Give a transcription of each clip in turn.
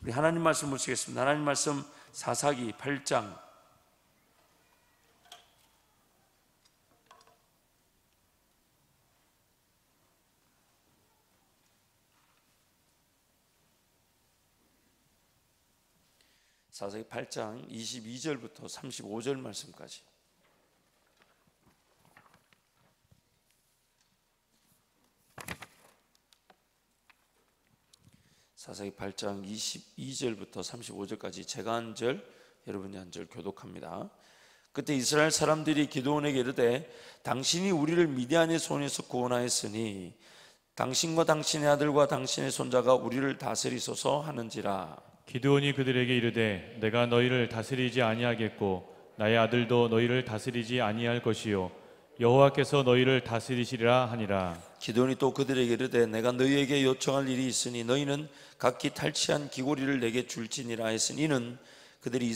우리 하나님 말씀 보시겠습니다. 하나님 말씀 사사기 8장 사사기 8장 22절부터 35절 말씀까지. 사사기 8장 22절부터 35절까지 제가 한 절, 여러분이 한 절 교독합니다. 그때 이스라엘 사람들이 기드온에게 이르되 당신이 우리를 미디안의 손에서 구원하였으니 당신과 당신의 아들과 당신의 손자가 우리를 다스리소서 하는지라. 기드온이 그들에게 이르되 내가 너희를 다스리지 아니하겠고 나의 아들도 너희를 다스리지 아니할 것이요 여호와께서 너희를 다스리시리라 하니라. 기드온이 또 그들에게 이르되 내가 너희에게 요청할 일이 있으니 너희는 각기 탈취한 귀고리를 내게 줄지니라 했으니 이는 그들이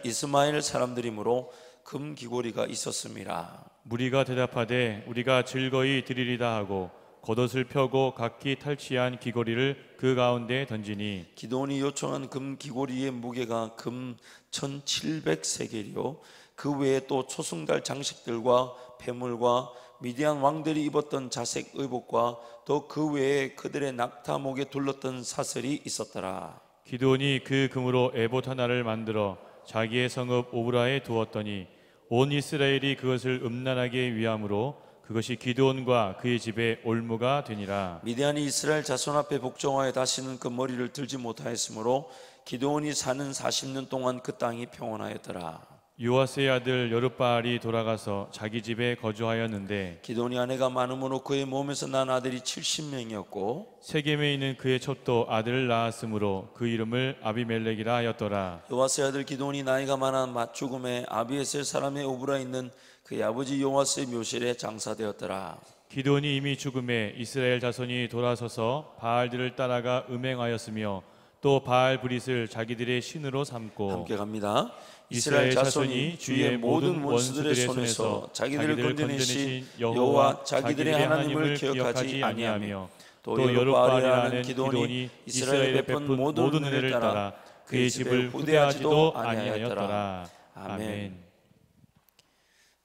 이스마엘 사람들이므로 금 귀고리가 있었음이라. 무리가 대답하되 우리가 즐거이 드리리다 하고 겉옷을 펴고 각기 탈취한 귀고리를 그 가운데에 던지니 기드온이 요청한 금 귀고리의 무게가 금 1700세겔이요 그 외에 또 초승달 장식들과 폐물과 미디안 왕들이 입었던 자색 의복과 또 그 외에 그들의 낙타 목에 둘렀던 사슬이 있었더라. 기드온이 그 금으로 에봇 하나를 만들어 자기의 성읍 오브라에 두었더니 온 이스라엘이 그것을 음란하게 위함으로 그것이 기드온과 그의 집에 올무가 되니라. 미디안이 이스라엘 자손 앞에 복종하여 다시는 그 머리를 들지 못하였으므로 기드온이 사는 40년 동안 그 땅이 평온하였더라. 요아스의 아들 여룻바알이 돌아가서 자기 집에 거주하였는데 기드온이 아내가 많음으로 그의 몸에서 난 아들이 70명이었고 세겜에 있는 그의 첩도 아들을 낳았으므로 그 이름을 아비멜렉이라 하였더라. 요아스의 아들 기드온이 나이가 많아 맞죽음에 아비에셀 사람의 오브라에 있는 그의 아버지 요아스의 묘실에 장사되었더라. 기드온이 이미 죽음에 이스라엘 자손이 돌아서서 바알들을 따라가 음행하였으며 또 바알 브릿을 자기들의 신으로 삼고. 함께 갑니다. 이스라엘 자손이 주의 모든 원수들의 손에서 자기들을 건져내신 여호와 자기들의 하나님을 기억하지 아니하며 또 여룻바알이라는 기드온이 이스라엘에 베푼 모든 은혜를 따라 그의 집을 후대하지도 아니하였더라. 아멘.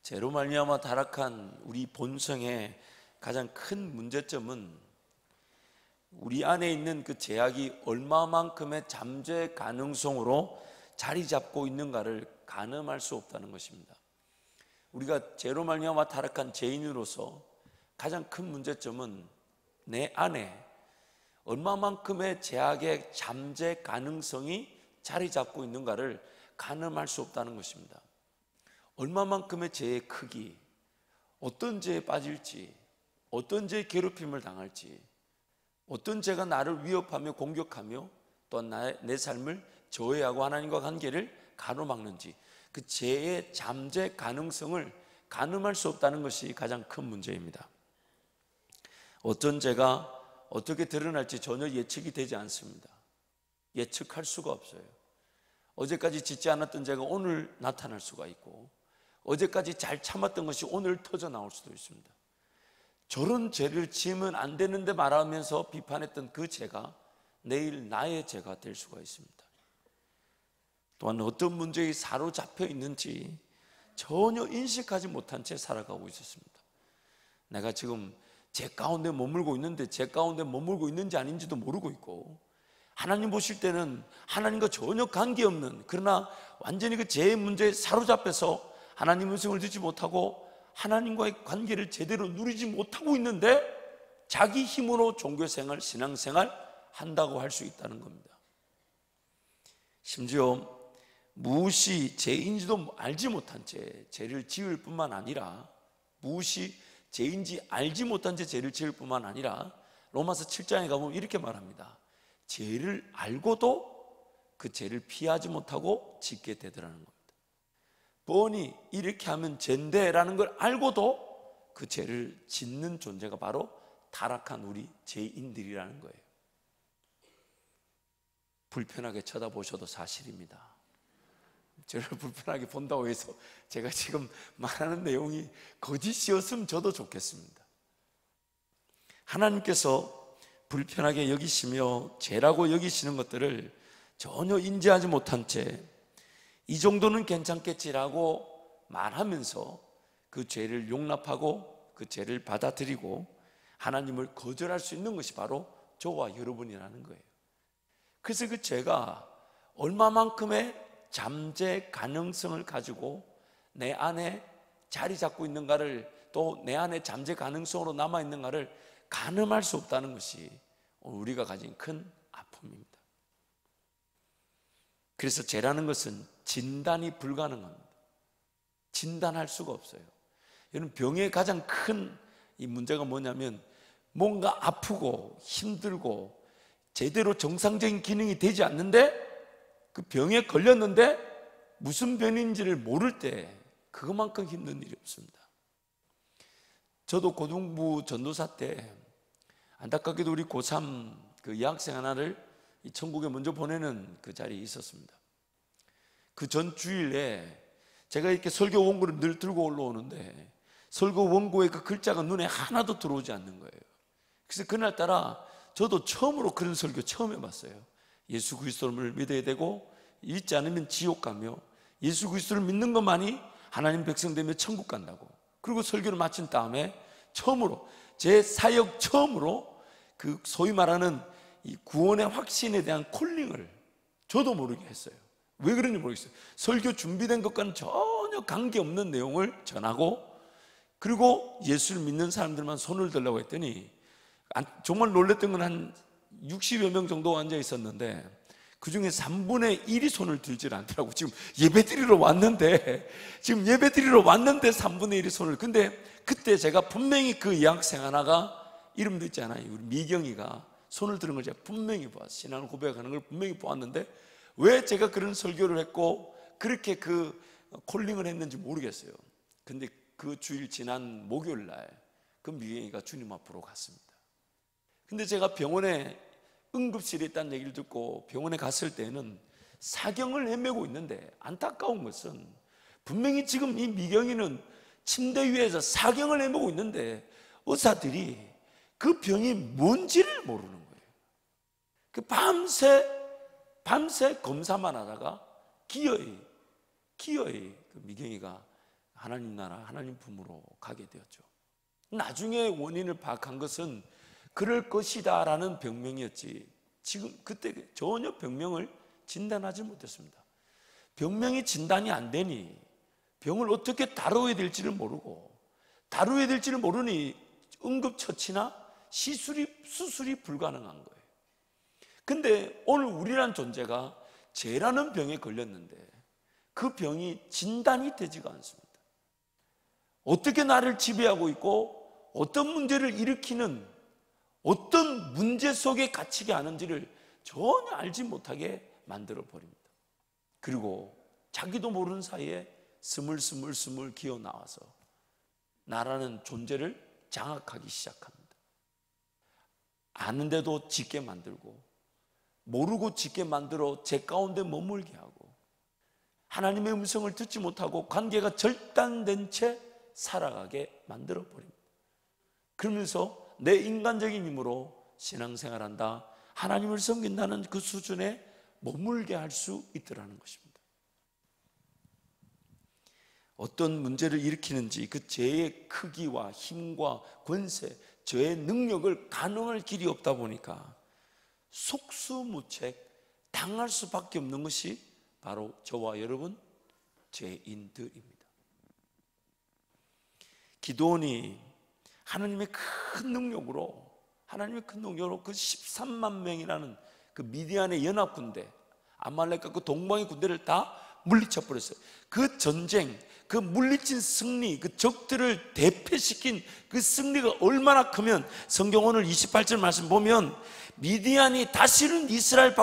죄로 말미암아 타락한 우리 본성의 가장 큰 문제점은 우리 안에 있는 그 죄악이 얼마만큼의 잠재 가능성으로 자리 잡고 있는가를 가늠할 수 없다는 것입니다. 우리가 죄로 말미암아 타락한 죄인으로서 가장 큰 문제점은 내 안에 얼마만큼의 죄악의 잠재 가능성이 자리 잡고 있는가를 가늠할 수 없다는 것입니다. 얼마만큼의 죄의 크기, 어떤 죄에 빠질지, 어떤 죄의 괴롭힘을 당할지, 어떤 죄가 나를 위협하며 공격하며 또한 내 삶을 저해하고 하나님과 관계를 가로막는지 그 죄의 잠재 가능성을 가늠할 수 없다는 것이 가장 큰 문제입니다. 어떤 죄가 어떻게 드러날지 전혀 예측이 되지 않습니다. 예측할 수가 없어요. 어제까지 짓지 않았던 죄가 오늘 나타날 수가 있고 어제까지 잘 참았던 것이 오늘 터져 나올 수도 있습니다. 저런 죄를 지으면 안 되는데 말하면서 비판했던 그 죄가 내일 나의 죄가 될 수가 있습니다. 또한 어떤 문제에 사로잡혀 있는지 전혀 인식하지 못한 채 살아가고 있었습니다. 내가 지금 죄 가운데 머물고 있는데 죄 가운데 머물고 있는지 아닌지도 모르고 있고 하나님 보실 때는 하나님과 전혀 관계없는 그러나 완전히 그 죄의 문제에 사로잡혀서 하나님 음성을 듣지 못하고 하나님과의 관계를 제대로 누리지 못하고 있는데 자기 힘으로 종교생활, 신앙생활 한다고 할 수 있다는 겁니다. 심지어 무엇이 죄인지도 알지 못한 채 죄를 지을 뿐만 아니라 무엇이 죄인지 알지 못한 채 죄를 지을 뿐만 아니라 로마서 7장에 가보면 이렇게 말합니다. 죄를 알고도 그 죄를 피하지 못하고 짓게 되더라는 겁니다. 뻔히 이렇게 하면 죄인데라는 걸 알고도 그 죄를 짓는 존재가 바로 타락한 우리 죄인들이라는 거예요. 불편하게 쳐다보셔도 사실입니다. 저를 불편하게 본다고 해서 제가 지금 말하는 내용이 거짓이었으면 저도 좋겠습니다. 하나님께서 불편하게 여기시며 죄라고 여기시는 것들을 전혀 인지하지 못한 채 이 정도는 괜찮겠지라고 말하면서 그 죄를 용납하고 그 죄를 받아들이고 하나님을 거절할 수 있는 것이 바로 저와 여러분이라는 거예요. 그래서 그 죄가 얼마만큼의 잠재 가능성을 가지고 내 안에 자리 잡고 있는가를, 또 내 안에 잠재 가능성으로 남아있는가를 가늠할 수 없다는 것이 우리가 가진 큰 아픔입니다. 그래서 죄라는 것은 진단이 불가능합니다. 진단할 수가 없어요. 여러분, 병의 가장 큰 이 문제가 뭐냐면 뭔가 아프고 힘들고 제대로 정상적인 기능이 되지 않는데, 그 병에 걸렸는데 무슨 병인지를 모를 때 그것만큼 힘든 일이 없습니다. 저도 고등부 전도사 때 안타깝게도 우리 고3 그 여학생 하나를 천국에 먼저 보내는 그 자리에 있었습니다. 그 전 주일에 제가 이렇게 설교 원고를 늘 들고 올라오는데 설교 원고에 그 글자가 눈에 하나도 들어오지 않는 거예요. 그래서 그날따라 저도 처음으로 그런 설교 처음 해봤어요. 예수 그리스도를 믿어야 되고 믿지 않으면 지옥 가며 예수 그리스도를 믿는 것만이 하나님 백성 되며 천국 간다고. 그리고 설교를 마친 다음에 처음으로 제 사역 처음으로 그 소위 말하는 이 구원의 확신에 대한 콜링을 저도 모르게 했어요. 왜 그런지 모르겠어요. 설교 준비된 것과는 전혀 관계없는 내용을 전하고, 그리고 예수를 믿는 사람들만 손을 들라고 했더니 정말 놀랬던 건 한 60여 명 정도 앉아 있었는데 그 중에 3분의 1이 손을 들질 않더라고. 지금 예배드리러 왔는데 3분의 1이 손을. 근데 그때 제가 분명히 그 여학생 하나가, 이름도 있잖아요, 우리 미경이가 손을 드는 걸 제가 분명히 보았어요. 신앙을 고백하는 걸 분명히 보았는데 왜 제가 그런 설교를 했고 그렇게 그 콜링을 했는지 모르겠어요. 근데 그 주일 지난 목요일 날 그 미경이가 주님 앞으로 갔습니다. 근데 제가 병원에 응급실에 있다는 얘기를 듣고 병원에 갔을 때는 사경을 헤매고 있는데, 안타까운 것은 분명히 지금 이 미경이는 침대 위에서 사경을 헤매고 있는데 의사들이 그 병이 뭔지를 모르는 거예요. 그 밤새 검사만 하다가 기어이 그 미경이가 하나님 나라, 하나님 품으로 가게 되었죠. 나중에 원인을 파악한 것은 그럴 것이다 라는 병명이었지, 지금 그때 전혀 병명을 진단하지 못했습니다. 병명이 진단이 안 되니 병을 어떻게 다뤄야 될지를 모르고, 다뤄야 될지를 모르니 응급처치나 수술이 불가능한 거예요. 근데 오늘 우리란 존재가 죄라는 병에 걸렸는데 그 병이 진단이 되지가 않습니다. 어떻게 나를 지배하고 있고 어떤 문제를 일으키는, 어떤 문제 속에 갇히게 하는지를 전혀 알지 못하게 만들어 버립니다. 그리고 자기도 모르는 사이에 스물스물 기어 나와서 나라는 존재를 장악하기 시작합니다. 아는데도 짓게 만들고 모르고 짓게 만들어 제 가운데 머물게 하고, 하나님의 음성을 듣지 못하고 관계가 절단된 채 살아가게 만들어 버립니다. 그러면서 내 인간적인 힘으로 신앙생활한다, 하나님을 섬긴다는 그 수준에 머물게 할 수 있더라는 것입니다. 어떤 문제를 일으키는지 그 죄의 크기와 힘과 권세, 죄의 능력을 가늠할 길이 없다 보니까 속수무책 당할 수밖에 없는 것이 바로 저와 여러분 죄인들입니다. 기드온이 하나님의 큰 능력으로 그 13만 명이라는 그 미디안의 연합군대, 아말렉과 그 동방의 군대를 다 물리쳐 버렸어요. 그 전쟁, 그 물리친 승리, 그 적들을 대패시킨 그 승리가 얼마나 크면, 성경 오늘 28절 말씀 보면 미디안이 다시는 이스라엘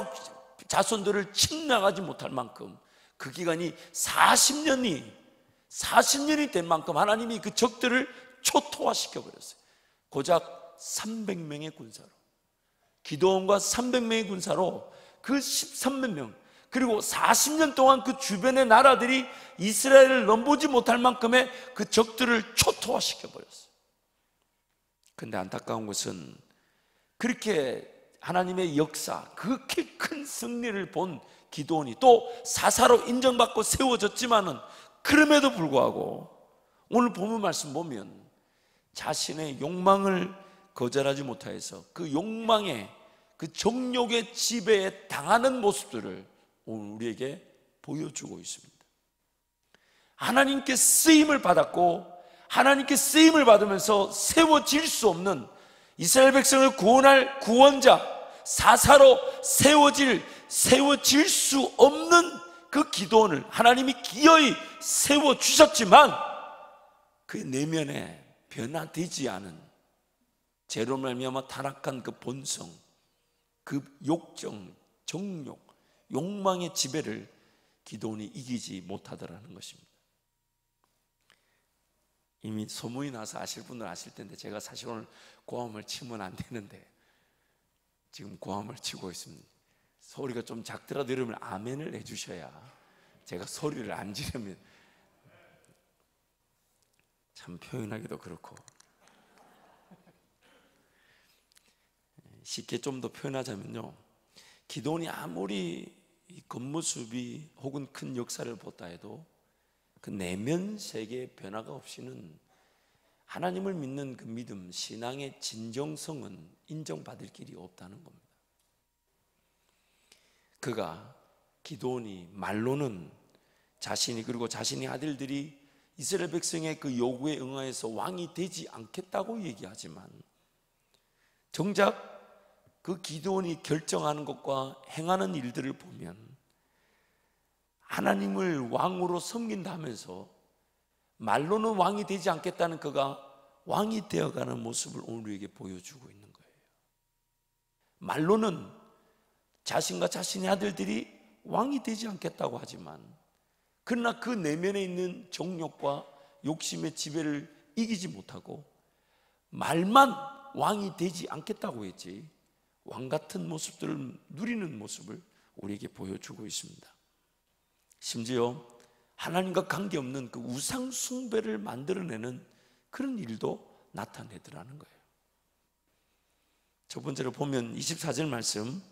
자손들을 침략하지 못할 만큼 그 기간이 40년이 된 만큼 하나님이 그 적들을 초토화시켜 버렸어요. 고작 300명의 군사로, 기드온과 300명의 군사로 그 13만 명, 그리고 40년 동안 그 주변의 나라들이 이스라엘을 넘보지 못할 만큼의 그 적들을 초토화시켜 버렸어요. 그런데 안타까운 것은 그렇게 하나님의 역사, 그렇게 큰 승리를 본 기드온이 또 사사로 인정받고 세워졌지만은 그럼에도 불구하고 오늘 본문 말씀 보면 자신의 욕망을 거절하지 못하여서 그 욕망의 그 정욕의 지배에 당하는 모습들을 오늘 우리에게 보여주고 있습니다. 하나님께 쓰임을 받았고 하나님께 쓰임을 받으면서 세워질 수 없는 이스라엘 백성을 구원할 구원자, 사사로 세워질 수 없는 그 기드온을 하나님이 기어이 세워주셨지만 그의 내면에 변화되지 않은 죄로 말미암아 타락한 그 본성, 그 욕정, 정욕, 욕망의 지배를 기드온이 이기지 못하더라는 것입니다. 이미 소문이 나서 아실 분들 아실 텐데 제가 사실 오늘 고함을 치면 안 되는데 지금 고함을 치고 있습니다. 소리가 좀 작더라도 여러분 아멘을 해주셔야 제가 소리를 안 지르면 참 표현하기도 그렇고 쉽게 좀 더 표현하자면요, 기드온이 아무리 겉모습이 혹은 큰 역사를 보다 해도 그 내면 세계의 변화가 없이는 하나님을 믿는 그 믿음, 신앙의 진정성은 인정받을 길이 없다는 겁니다. 그가 기드온이 말로는 자신이 그리고 자신의 아들들이 이스라엘 백성의 그 요구에 응하여서 왕이 되지 않겠다고 얘기하지만 정작 그 기드온이 결정하는 것과 행하는 일들을 보면 하나님을 왕으로 섬긴다면서 말로는 왕이 되지 않겠다는 그가 왕이 되어가는 모습을 오늘 우리에게 보여주고 있는 거예요. 말로는 자신과 자신의 아들들이 왕이 되지 않겠다고 하지만 그러나 그 내면에 있는 정욕과 욕심의 지배를 이기지 못하고 말만 왕이 되지 않겠다고 했지 왕 같은 모습들을 누리는 모습을 우리에게 보여주고 있습니다. 심지어 하나님과 관계없는 그 우상 숭배를 만들어내는 그런 일도 나타내더라는 거예요. 첫 번째로 보면 24절 말씀,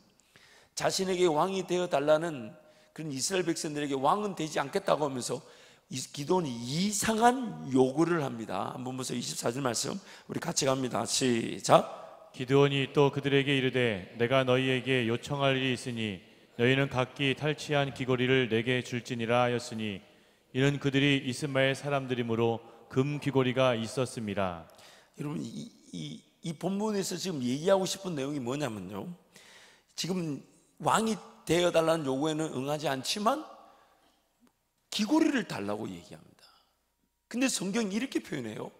자신에게 왕이 되어달라는 그런 이스라엘 백성들에게 왕은 되지 않겠다고 하면서 기드온이 이상한 요구를 합니다. 한번 보세요. 24절 말씀 우리 같이 갑니다. 시작. 기드온이 또 그들에게 이르되 내가 너희에게 요청할 일이 있으니 너희는 각기 탈취한 귀고리를 내게 줄지니라 하였으니 이는 그들이 이스마엘 사람들이므로 금 귀고리가 있었습니다. 여러분 이 본문에서 지금 얘기하고 싶은 내용이 뭐냐면요, 지금 왕이 되어달라는 요구에는 응하지 않지만 귀고리를 달라고 얘기합니다. 근데 성경이 이렇게 표현해요.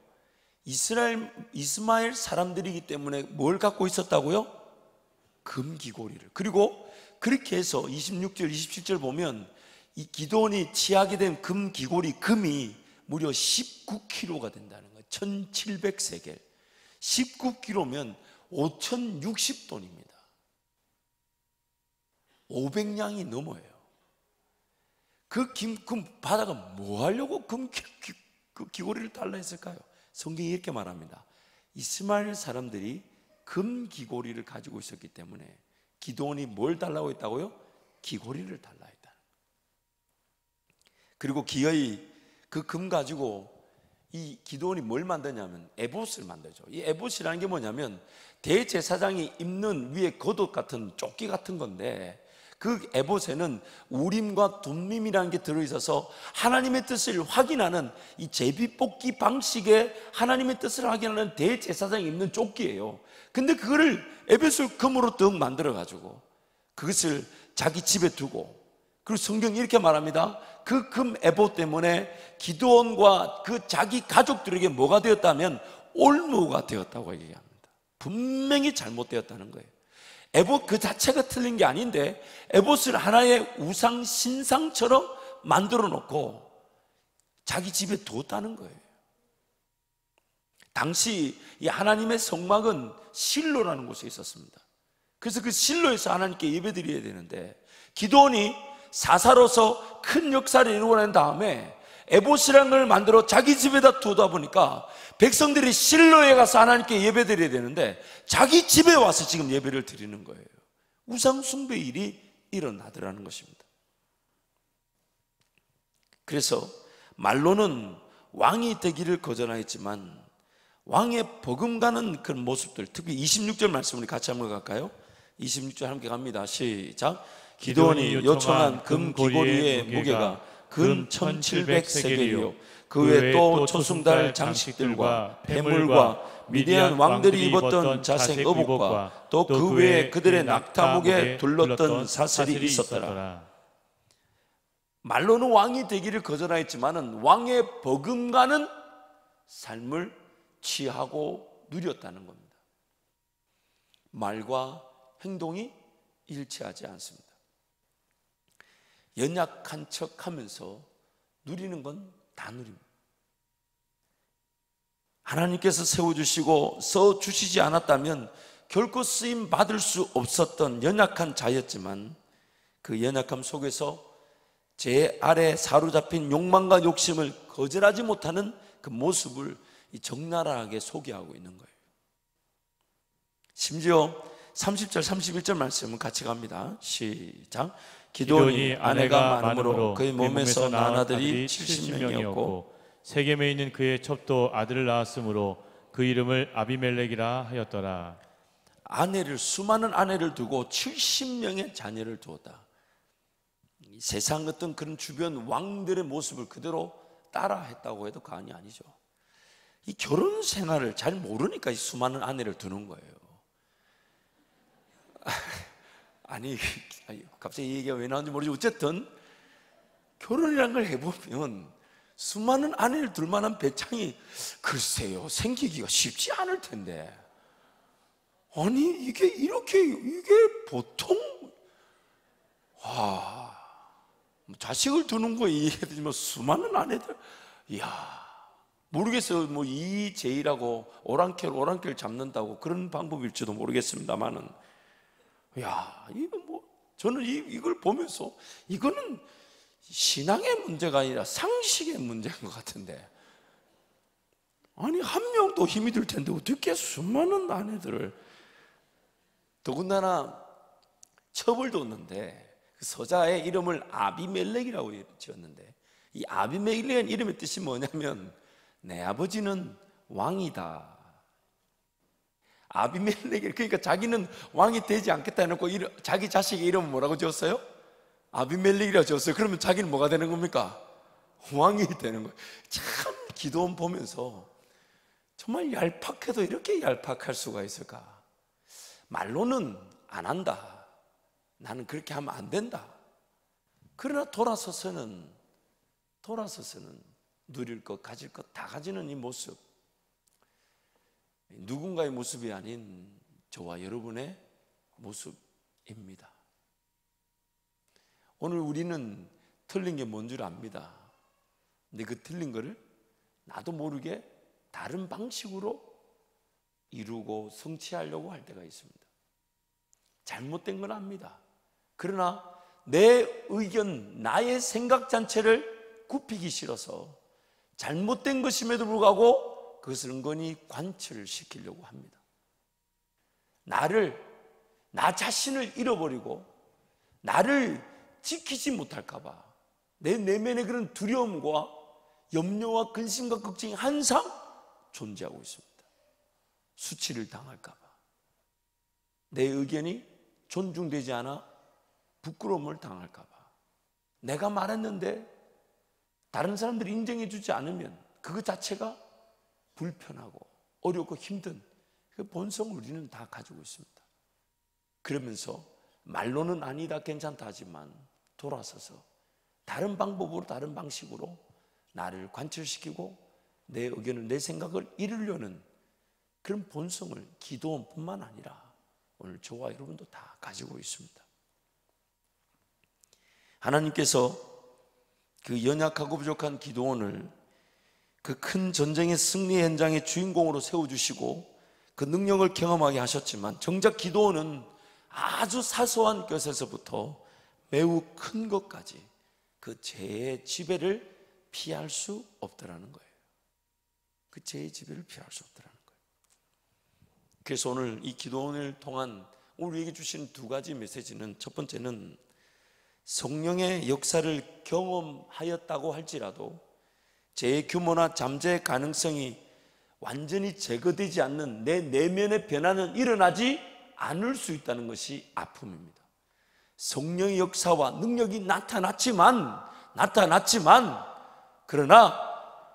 이스마엘 사람들이기 때문에 뭘 갖고 있었다고요? 금 귀고리를. 그리고 그렇게 해서 26절 27절 보면 이 기드온이 취하게 된 금 귀고리, 금이 무려 19kg가 된다는 거예요. 1700세겔. 19kg면 5060돈입니다 500냥이 넘어요. 그 바다가 뭐 하려고 금 귀고리를 달라 했을까요? 성경이 이렇게 말합니다. 이스마엘 사람들이 금 귀고리를 가지고 있었기 때문에 기드온이 뭘 달라고 했다고요? 귀고리를 달라 했다. 그리고 기어이 그 금 가지고 이 기드온이 뭘 만드냐면 에봇을 만들죠. 이 에봇이라는 게 뭐냐면 대제사장이 입는 위에 겉옷 같은 조끼 같은 건데 그 에봇에는 우림과 둠밈이라는 게 들어있어서 하나님의 뜻을 확인하는 이 제비뽑기 방식의 하나님의 뜻을 확인하는 대제사장이 입는 조끼예요. 근데 그거를 에봇을 금으로 떡 만들어가지고 그것을 자기 집에 두고, 그리고 성경이 이렇게 말합니다. 그 금 에봇 때문에 기드온과 그 자기 가족들에게 뭐가 되었다면 올무가 되었다고 얘기합니다. 분명히 잘못되었다는 거예요. 에봇 그 자체가 틀린 게 아닌데 에봇을 하나의 우상 신상처럼 만들어 놓고 자기 집에 뒀다는 거예요. 당시 이 하나님의 성막은 실로라는 곳에 있었습니다. 그래서 그 실로에서 하나님께 예배드려야 되는데 기드온이 사사로서 큰 역사를 이루어낸 다음에 에봇이라는 걸 만들어 자기 집에다 두다 보니까 백성들이 실로에 가서 하나님께 예배 드려야 되는데 자기 집에 와서 지금 예배를 드리는 거예요. 우상 숭배 일이 일어나더라는 것입니다. 그래서 말로는 왕이 되기를 거절하였지만 왕의 버금가는 그런 모습들, 특히 26절 말씀을 같이 한번 갈까요? 26절 함께 갑니다. 시작. 기드온이 요청한 금 귀고리의 무게가 금 1700세겔이요 그 외에 또 초승달 장식들과 폐물과 미디안 왕들이 입었던 자색 의복과 또 그 외에 그들의 낙타목에 둘렀던 사슬이 있었더라. 말로는 왕이 되기를 거절하였지만은 왕의 버금가는 삶을 취하고 누렸다는 겁니다. 말과 행동이 일치하지 않습니다. 연약한 척 하면서 누리는 건 다 누립니다. 하나님께서 세워주시고 써주시지 않았다면 결코 쓰임 받을 수 없었던 연약한 자였지만 그 연약함 속에서 제 아래 사로잡힌 욕망과 욕심을 거절하지 못하는 그 모습을 적나라하게 소개하고 있는 거예요. 심지어 30절 31절 말씀은 같이 갑니다. 시작. 기드온이 아내가 많으므로 그의 몸에서 낳은 아들이 70명이었고 세겜에 있는 그의 첩도 아들을 낳았으므로 그 이름을 아비멜렉이라 하였더라. 수많은 아내를 두고 70명의 자녀를 두었다. 세상 어떤 그런 주변 왕들의 모습을 그대로 따라했다고 해도 과언이 아니죠. 이 결혼 생활을 잘 모르니까 이 수많은 아내를 두는 거예요. 아니 갑자기 이 얘기가 왜 나오는지 모르지 어쨌든 결혼이라는 걸 해보면 수많은 아내를 둘 만한 배짱이 글쎄요 생기기가 쉽지 않을 텐데 아니 이게 보통 자식을 두는 거 이해되지만 수많은 아내들 이야 모르겠어요. 뭐 이제이라고 오랑캐를 잡는다고 그런 방법일지도 모르겠습니다만은 야 이거 저는 이걸 보면서 이거는 신앙의 문제가 아니라 상식의 문제인 것 같은데 아니 한 명도 힘이 들 텐데 어떻게 수많은 아내들을 더군다나 첩을 뒀는데 그 서자의 이름을 아비멜렉이라고 지었는데 이 아비멜렉의 이름의 뜻이 뭐냐면 내 아버지는 왕이다. 아비멜렉 그러니까 자기는 왕이 되지 않겠다 해놓고 자기 자식의 이름은 뭐라고 지었어요? 아비멜렉이라고 지었어요. 그러면 자기는 뭐가 되는 겁니까? 왕이 되는 거예요. 참 기도원 보면서 정말 얄팍해도 이렇게 얄팍할 수가 있을까? 말로는 안 한다. 나는 그렇게 하면 안 된다. 그러나 돌아서서는 누릴 것, 가질 것 다 가지는 이 모습, 누군가의 모습이 아닌 저와 여러분의 모습입니다. 오늘 우리는 틀린 게 뭔 줄 압니다. 근데 그 틀린 거를 나도 모르게 다른 방식으로 이루고 성취하려고 할 때가 있습니다. 잘못된 건 압니다. 그러나 내 의견, 나의 생각 자체를 굽히기 싫어서 잘못된 것임에도 불구하고 그것을 은근히 관철을 시키려고 합니다. 나 자신을 잃어버리고 나를 지키지 못할까 봐 내 내면의 그런 두려움과 염려와 근심과 걱정이 항상 존재하고 있습니다. 수치를 당할까 봐 내 의견이 존중되지 않아 부끄러움을 당할까 봐 내가 말했는데 다른 사람들이 인정해 주지 않으면 그것 자체가 불편하고 어렵고 힘든 그 본성을 우리는 다 가지고 있습니다. 그러면서 말로는 아니다 괜찮다 하지만 돌아서서 다른 방법으로 다른 방식으로 나를 관철시키고 내 의견을 내 생각을 이루려는 그런 본성을 기도원뿐만 아니라 오늘 저와 여러분도 다 가지고 있습니다. 하나님께서 그 연약하고 부족한 기도원을 그 큰 전쟁의 승리 현장의 주인공으로 세워주시고 그 능력을 경험하게 하셨지만 정작 기도원은 아주 사소한 것에서부터 매우 큰 것까지 그 죄의 지배를 피할 수 없더라는 거예요. 그 죄의 지배를 피할 수 없더라는 거예요. 그래서 오늘 이 기도원을 통한 오늘 우리에게 주신 두 가지 메시지는, 첫 번째는 성령의 역사를 경험하였다고 할지라도 죄의 규모나 잠재 가능성이 완전히 제거되지 않는 내 내면의 변화는 일어나지 않을 수 있다는 것이 아픔입니다. 성령의 역사와 능력이 나타났지만 그러나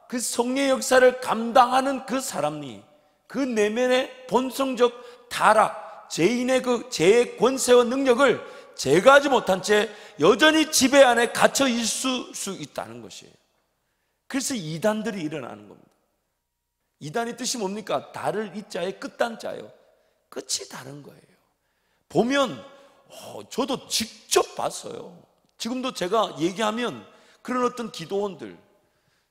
그 성령의 역사를 감당하는 그 사람이 그 내면의 본성적 타락, 죄인의 그 죄의 권세와 능력을 제거하지 못한 채 여전히 지배 안에 갇혀 있을 수 있다는 것이에요. 그래서 이단들이 일어나는 겁니다. 이단의 뜻이 뭡니까? 달을 이자에 끝단자예요. 끝이 다른 거예요. 보면 저도 직접 봤어요. 지금도 제가 얘기하면 그런 어떤 기도원들,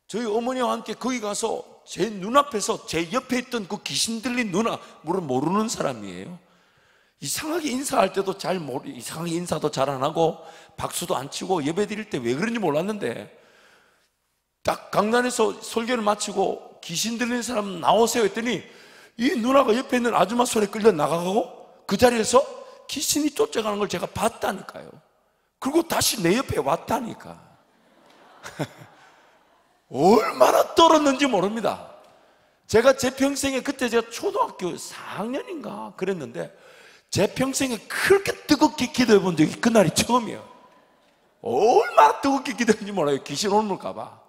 저희 어머니와 함께 거기 가서 제 눈앞에서 제 옆에 있던 그 귀신 들린 누나, 물론 모르는 사람이에요. 이상하게 인사할 때도 이상하게 인사도 잘 안 하고 박수도 안 치고 예배 드릴 때 왜 그런지 몰랐는데, 딱 강단에서 설교를 마치고 귀신 들린 사람 나오세요 했더니 이 누나가 옆에 있는 아줌마 손에 끌려 나가고 그 자리에서 귀신이 쫓아가는 걸 제가 봤다니까요. 그리고 다시 내 옆에 왔다니까. 얼마나 떨었는지 모릅니다. 제가 제 평생에, 그때 제가 초등학교 4학년인가 그랬는데 제 평생에 그렇게 뜨겁게 기도해 본 적이 그날이 처음이에요. 얼마나 뜨겁게 기도했는지 몰라요. 귀신 올까 봐,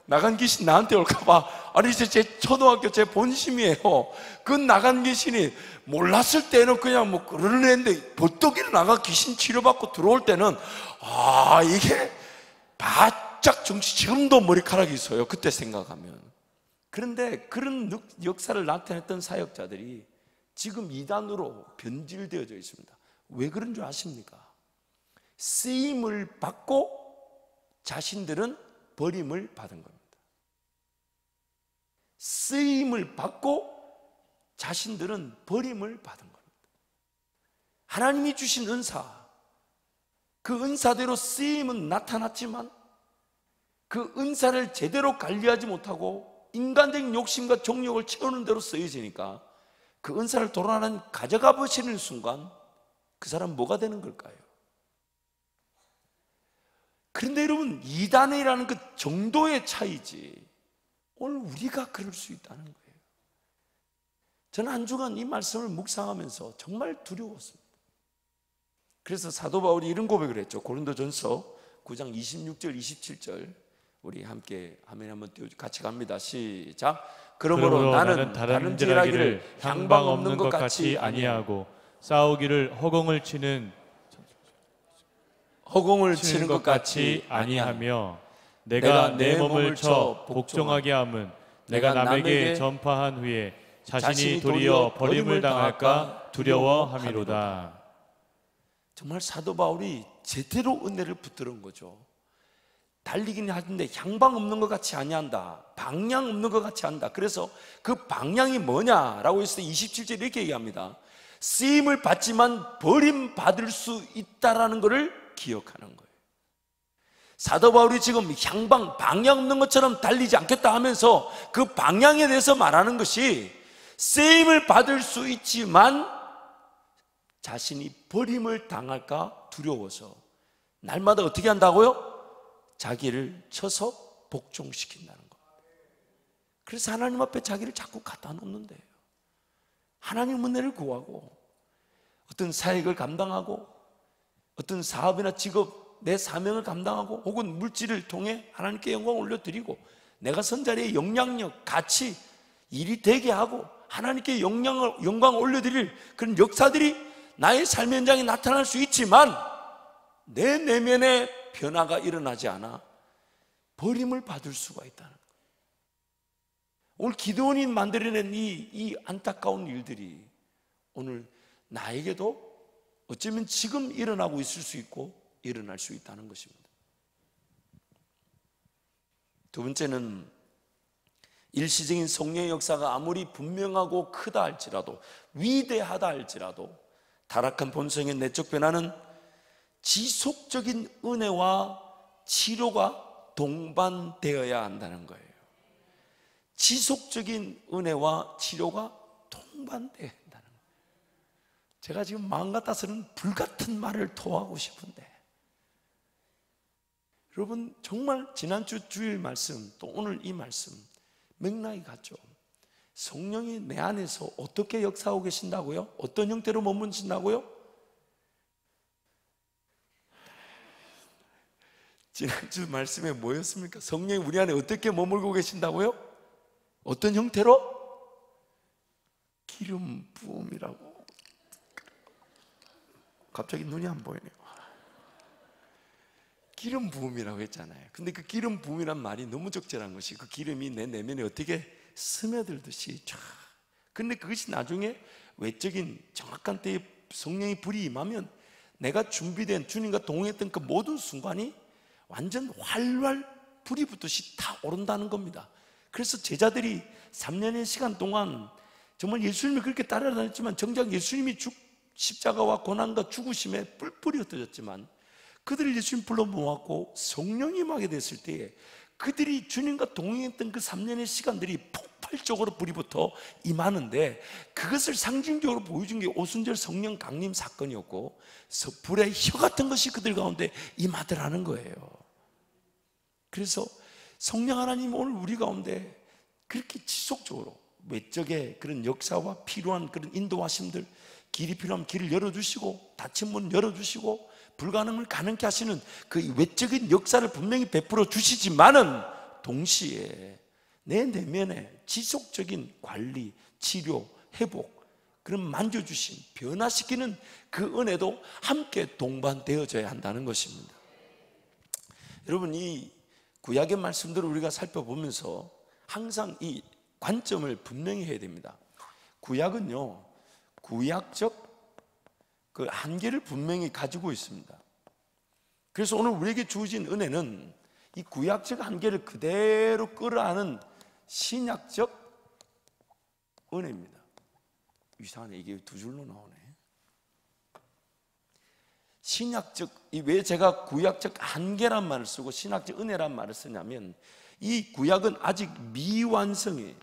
나간 귀신 나한테 올까 봐. 아니 이제 제 초등학교 제 본심이에요. 그 나간 귀신이 몰랐을 때는 그냥 뭐 그러는 애인데 벌떡 일어나가 귀신 치료받고 들어올 때는 이게 바짝 정신, 지금도 머리카락이 있어요, 그때 생각하면. 그런데 그런 역사를 나타냈던 사역자들이 지금 이단으로 변질되어져 있습니다. 왜 그런 줄 아십니까? 쓰임을 받고 자신들은 버림을 받은 겁니다. 쓰임을 받고 자신들은 버림을 받은 겁니다. 하나님이 주신 은사, 그 은사대로 쓰임은 나타났지만 그 은사를 제대로 관리하지 못하고 인간적인 욕심과 정욕을 채우는 대로 쓰여지니까 그 은사를 돌아가는 가져가 버리는 순간 그 사람 뭐가 되는 걸까요? 그런데 여러분, 이단이라는 그 정도의 차이지 오늘 우리가 그럴 수 있다는 거예요. 저는 한 주간 이 말씀을 묵상하면서 정말 두려웠습니다. 그래서 사도 바울이 이런 고백을 했죠. 고린도전서 9장 26절 27절 우리 함께 화면에 한번 띄워주죠. 같이 갑니다. 시작. 그러므로 나는 다름질하기를 향방 없는 것 같이 아니하고 싸우기를 허공을 치는 것 같이 아니하며 내가 내 몸을 쳐 복종하게 함은 내가 남에게 전파한 후에 자신이 도리어 버림을 당할까 두려워함이로다. 정말 사도 바울이 제대로 은혜를 붙들은 거죠. 달리기는 하는데 향방 없는 것 같이 아니한다, 방향 없는 것 같이 한다. 그래서 그 방향이 뭐냐라고 해서 27절 이렇게 얘기합니다. 쓰임을 받지만 버림받을 수 있다라는 것을 기억하는 거예요. 사도 바울이 지금 향방, 방향 없는 것처럼 달리지 않겠다 하면서 그 방향에 대해서 말하는 것이 쓰임을 받을 수 있지만 자신이 버림을 당할까 두려워서 날마다 어떻게 한다고요? 자기를 쳐서 복종시킨다는 것. 그래서 하나님 앞에 자기를 자꾸 갖다 놓는데요. 하나님 은혜를 구하고 어떤 사역을 감당하고 어떤 사업이나 직업, 내 사명을 감당하고 혹은 물질을 통해 하나님께 영광을 올려드리고 내가 선 자리에 영향력, 가치, 일이 되게 하고 하나님께 영광을 올려드릴 그런 역사들이 나의 삶의 현장에 나타날 수 있지만 내 내면에 변화가 일어나지 않아 버림을 받을 수가 있다는 거예요. 오늘 기도원이 만들어낸 이 안타까운 일들이 오늘 나에게도 어쩌면 지금 일어나고 있을 수 있고 일어날 수 있다는 것입니다. 두 번째는 일시적인 성령의 역사가 아무리 분명하고 크다 할지라도, 위대하다 할지라도 타락한 본성의 내적 변화는 지속적인 은혜와 치료가 동반되어야 한다는 거예요. 지속적인 은혜와 치료가 동반되어야 한다는 거예요. 제가 지금 마음 같아서는 불같은 말을 토하고 싶은데, 여러분 정말 지난주 주일 말씀 또 오늘 이 말씀 맥락이 같죠. 성령이 내 안에서 어떻게 역사하고 계신다고요? 어떤 형태로 머무신다고요? 지난주 말씀에 뭐였습니까? 성령이 우리 안에 어떻게 머물고 계신다고요? 어떤 형태로? 기름 부음이라고. 갑자기 눈이 안 보이네요. 기름 부음이라고 했잖아요. 근데 그 기름 부음이란 말이 너무 적절한 것이, 그 기름이 내 내면에 어떻게 스며들듯이 쫙. 근데 그것이 나중에 외적인 정확한 때에 성령의 불이 임하면 내가 준비된, 주님과 동행했던 그 모든 순간이 완전 활활 불이 붙듯이 다 오른다는 겁니다. 그래서 제자들이 3년의 시간 동안 정말 예수님을 그렇게 따라다녔지만 정작 예수님이 십자가와 고난과 죽으심에 뿔뿔이 흩어졌지만, 그들이 예수님 불러 모았고 성령이 임하게 됐을 때에 그들이 주님과 동행했던 그 3년의 시간들이 폭발적으로 불이 붙어 임하는데, 그것을 상징적으로 보여준 게 오순절 성령 강림 사건이었고, 불의 혀 같은 것이 그들 가운데 임하더라는 거예요. 그래서 성령 하나님 오늘 우리 가운데 그렇게 지속적으로 외적의 그런 역사와 필요한 그런 인도하심들, 길이 필요하면 길을 열어주시고 닫힌 문 열어주시고 불가능을 가능케 하시는 그 외적인 역사를 분명히 베풀어 주시지만은 동시에 내 내면에 지속적인 관리, 치료, 회복, 그런 만져주심, 변화시키는 그 은혜도 함께 동반되어져야 한다는 것입니다. 여러분, 이 구약의 말씀들을 우리가 살펴보면서 항상 이 관점을 분명히 해야 됩니다. 구약은요, 구약적 그 한계를 분명히 가지고 있습니다. 그래서 오늘 우리에게 주어진 은혜는 이 구약적 한계를 그대로 끌어안은 신약적 은혜입니다. 이상하네, 이게 두 줄로 나오네. 신약적, 왜 제가 구약적 한계란 말을 쓰고 신약적 은혜란 말을 쓰냐면, 이 구약은 아직 미완성이에요.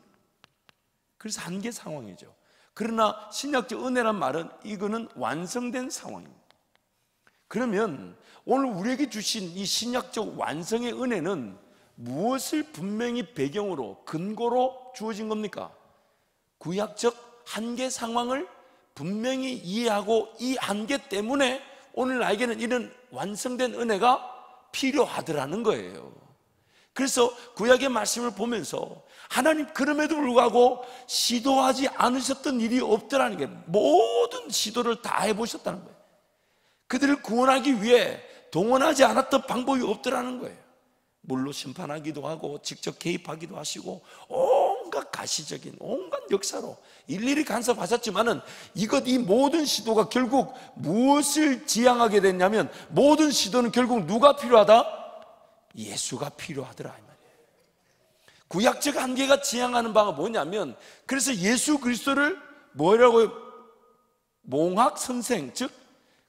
그래서 한계 상황이죠. 그러나 신약적 은혜란 말은 이거는 완성된 상황입니다. 그러면 오늘 우리에게 주신 이 신약적 완성의 은혜는 무엇을 분명히 배경으로, 근거로 주어진 겁니까? 구약적 한계 상황을 분명히 이해하고 이 한계 때문에 오늘 나에게는 이런 완성된 은혜가 필요하더라는 거예요. 그래서 구약의 말씀을 보면서 하나님 그럼에도 불구하고 시도하지 않으셨던 일이 없더라는 게, 모든 시도를 다 해보셨다는 거예요. 그들을 구원하기 위해 동원하지 않았던 방법이 없더라는 거예요. 물로 심판하기도 하고 직접 개입하기도 하시고 온갖 가시적인 온갖 역사로 일일이 간섭하셨지만은 이 모든 시도가 결국 무엇을 지향하게 됐냐면, 모든 시도는 결국 누가 필요하다? 예수가 필요하더라 이 말이에요. 구약적 한계가 지향하는 바가 뭐냐면, 그래서 예수 그리스도를 뭐라고, 몽학 선생, 즉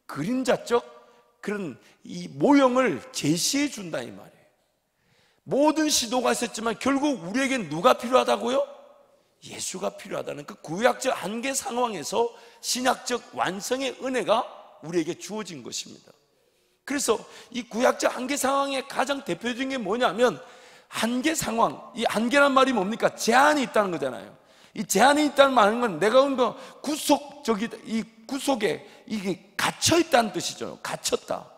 그림자적 그런 이 모형을 제시해 준다 이 말이에요. 모든 시도가 있었지만 결국 우리에겐 누가 필요하다고요? 예수가 필요하다는 그 구약적 한계 상황에서 신약적 완성의 은혜가 우리에게 주어진 것입니다. 그래서 이 구약적 한계 상황의 가장 대표적인 게 뭐냐면, 한계 상황, 이 한계란 말이 뭡니까? 제한이 있다는 거잖아요. 이 제한이 있다는 말은 건 내가 뭔가 이 구속에 이게 갇혀 있다는 뜻이죠. 갇혔다.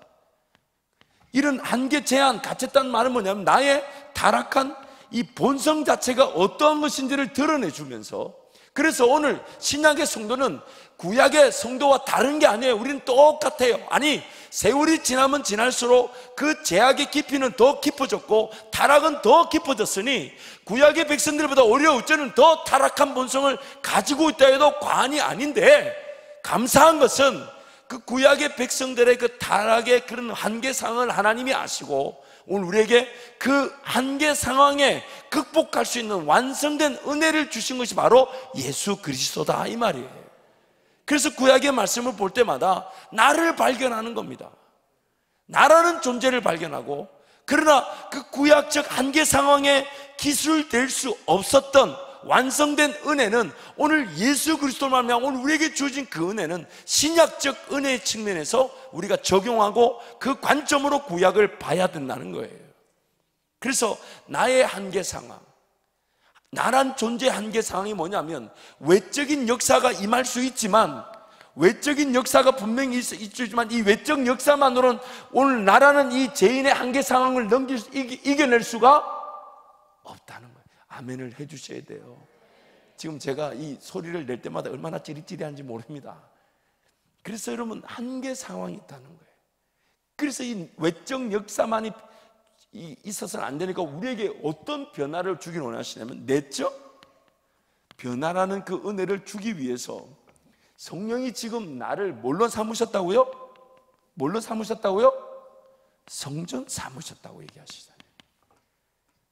이런 한계, 제한, 갇혔다는 말은 뭐냐면 나의 타락한 이 본성 자체가 어떠한 것인지를 드러내 주면서, 그래서 오늘 신약의 성도는 구약의 성도와 다른 게 아니에요. 우리는 똑같아요. 아니, 세월이 지나면 지날수록 그 제약의 깊이는 더 깊어졌고 타락은 더 깊어졌으니 구약의 백성들보다 오히려 어쩌면 더 타락한 본성을 가지고 있다 해도 과언이 아닌데, 감사한 것은 그 구약의 백성들의 그 타락의 그런 한계 상황을 하나님이 아시고 오늘 우리에게 그 한계 상황에 극복할 수 있는 완성된 은혜를 주신 것이 바로 예수 그리스도다 이 말이에요. 그래서 구약의 말씀을 볼 때마다 나를 발견하는 겁니다. 나라는 존재를 발견하고 그러나 그 구약적 한계 상황에 기술될 수 없었던 완성된 은혜는 오늘 예수 그리스도를 말미암아 오늘 우리에게 주어진 그 은혜는 신약적 은혜의 측면에서 우리가 적용하고 그 관점으로 구약을 봐야 된다는 거예요. 그래서 나의 한계 상황, 나란 존재의 한계 상황이 뭐냐면 외적인 역사가 임할 수 있지만, 외적인 역사가 분명히 있지만 이 외적 역사만으로는 오늘 나라는 이 죄인의 한계 상황을 이겨낼 수가 없다는 거예요. 아멘을 해주셔야 돼요. 지금 제가 이 소리를 낼 때마다 얼마나 찌릿찌릿한지 모릅니다. 그래서 여러분, 한계 상황이 있다는 거예요. 그래서 이 외적 역사만이 있어서는 안 되니까 우리에게 어떤 변화를 주길 원하시냐면 내적 변화라는 그 은혜를 주기 위해서 성령이 지금 나를 뭘로 삼으셨다고요? 뭘로 삼으셨다고요? 성전 삼으셨다고 얘기하시잖아요.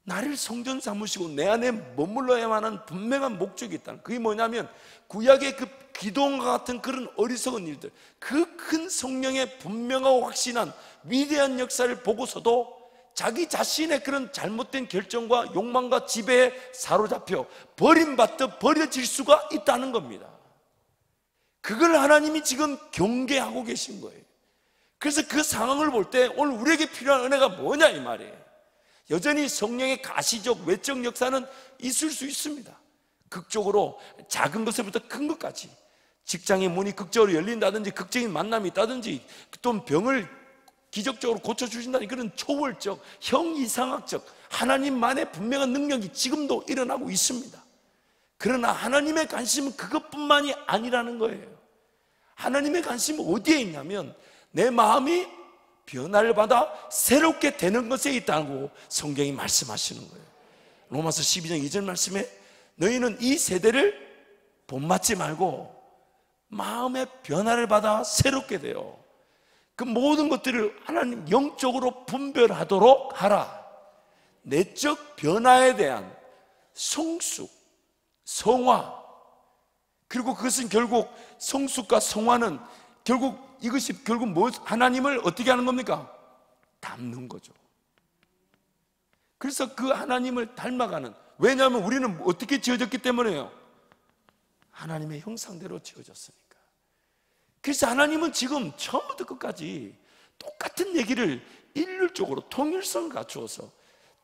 나를 성전 삼으시고 내 안에 머물러야만 하는 분명한 목적이 있다는, 그게 뭐냐면 구약의 그 기도원과 같은 그런 어리석은 일들, 그 큰 성령의 분명하고 확신한 위대한 역사를 보고서도 자기 자신의 그런 잘못된 결정과 욕망과 지배에 사로잡혀 버림받듯 버려질 수가 있다는 겁니다. 그걸 하나님이 지금 경계하고 계신 거예요. 그래서 그 상황을 볼 때 오늘 우리에게 필요한 은혜가 뭐냐 이 말이에요. 여전히 성령의 가시적 외적 역사는 있을 수 있습니다. 극적으로 작은 것부터 큰 것까지, 직장의 문이 극적으로 열린다든지 극적인 만남이 있다든지 또 병을 기적적으로 고쳐주신다는 그런 초월적, 형이상학적 하나님만의 분명한 능력이 지금도 일어나고 있습니다. 그러나 하나님의 관심은 그것뿐만이 아니라는 거예요. 하나님의 관심은 어디에 있냐면 내 마음이 변화를 받아 새롭게 되는 것에 있다고 성경이 말씀하시는 거예요. 로마서 12장 2절 말씀에 너희는 이 세대를 본받지 말고 마음의 변화를 받아 새롭게 돼요. 그 모든 것들을 하나님 영적으로 분별하도록 하라. 내적 변화에 대한 성숙, 성화, 그리고 그것은 결국 성숙과 성화는 결국 이것이 결국 뭐 하나님을 어떻게 하는 겁니까? 닮는 거죠. 그래서 그 하나님을 닮아가는, 왜냐하면 우리는 어떻게 지어졌기 때문에요? 하나님의 형상대로 지어졌으니까. 그래서 하나님은 지금 처음부터 끝까지 똑같은 얘기를 일률적으로 통일성을 갖추어서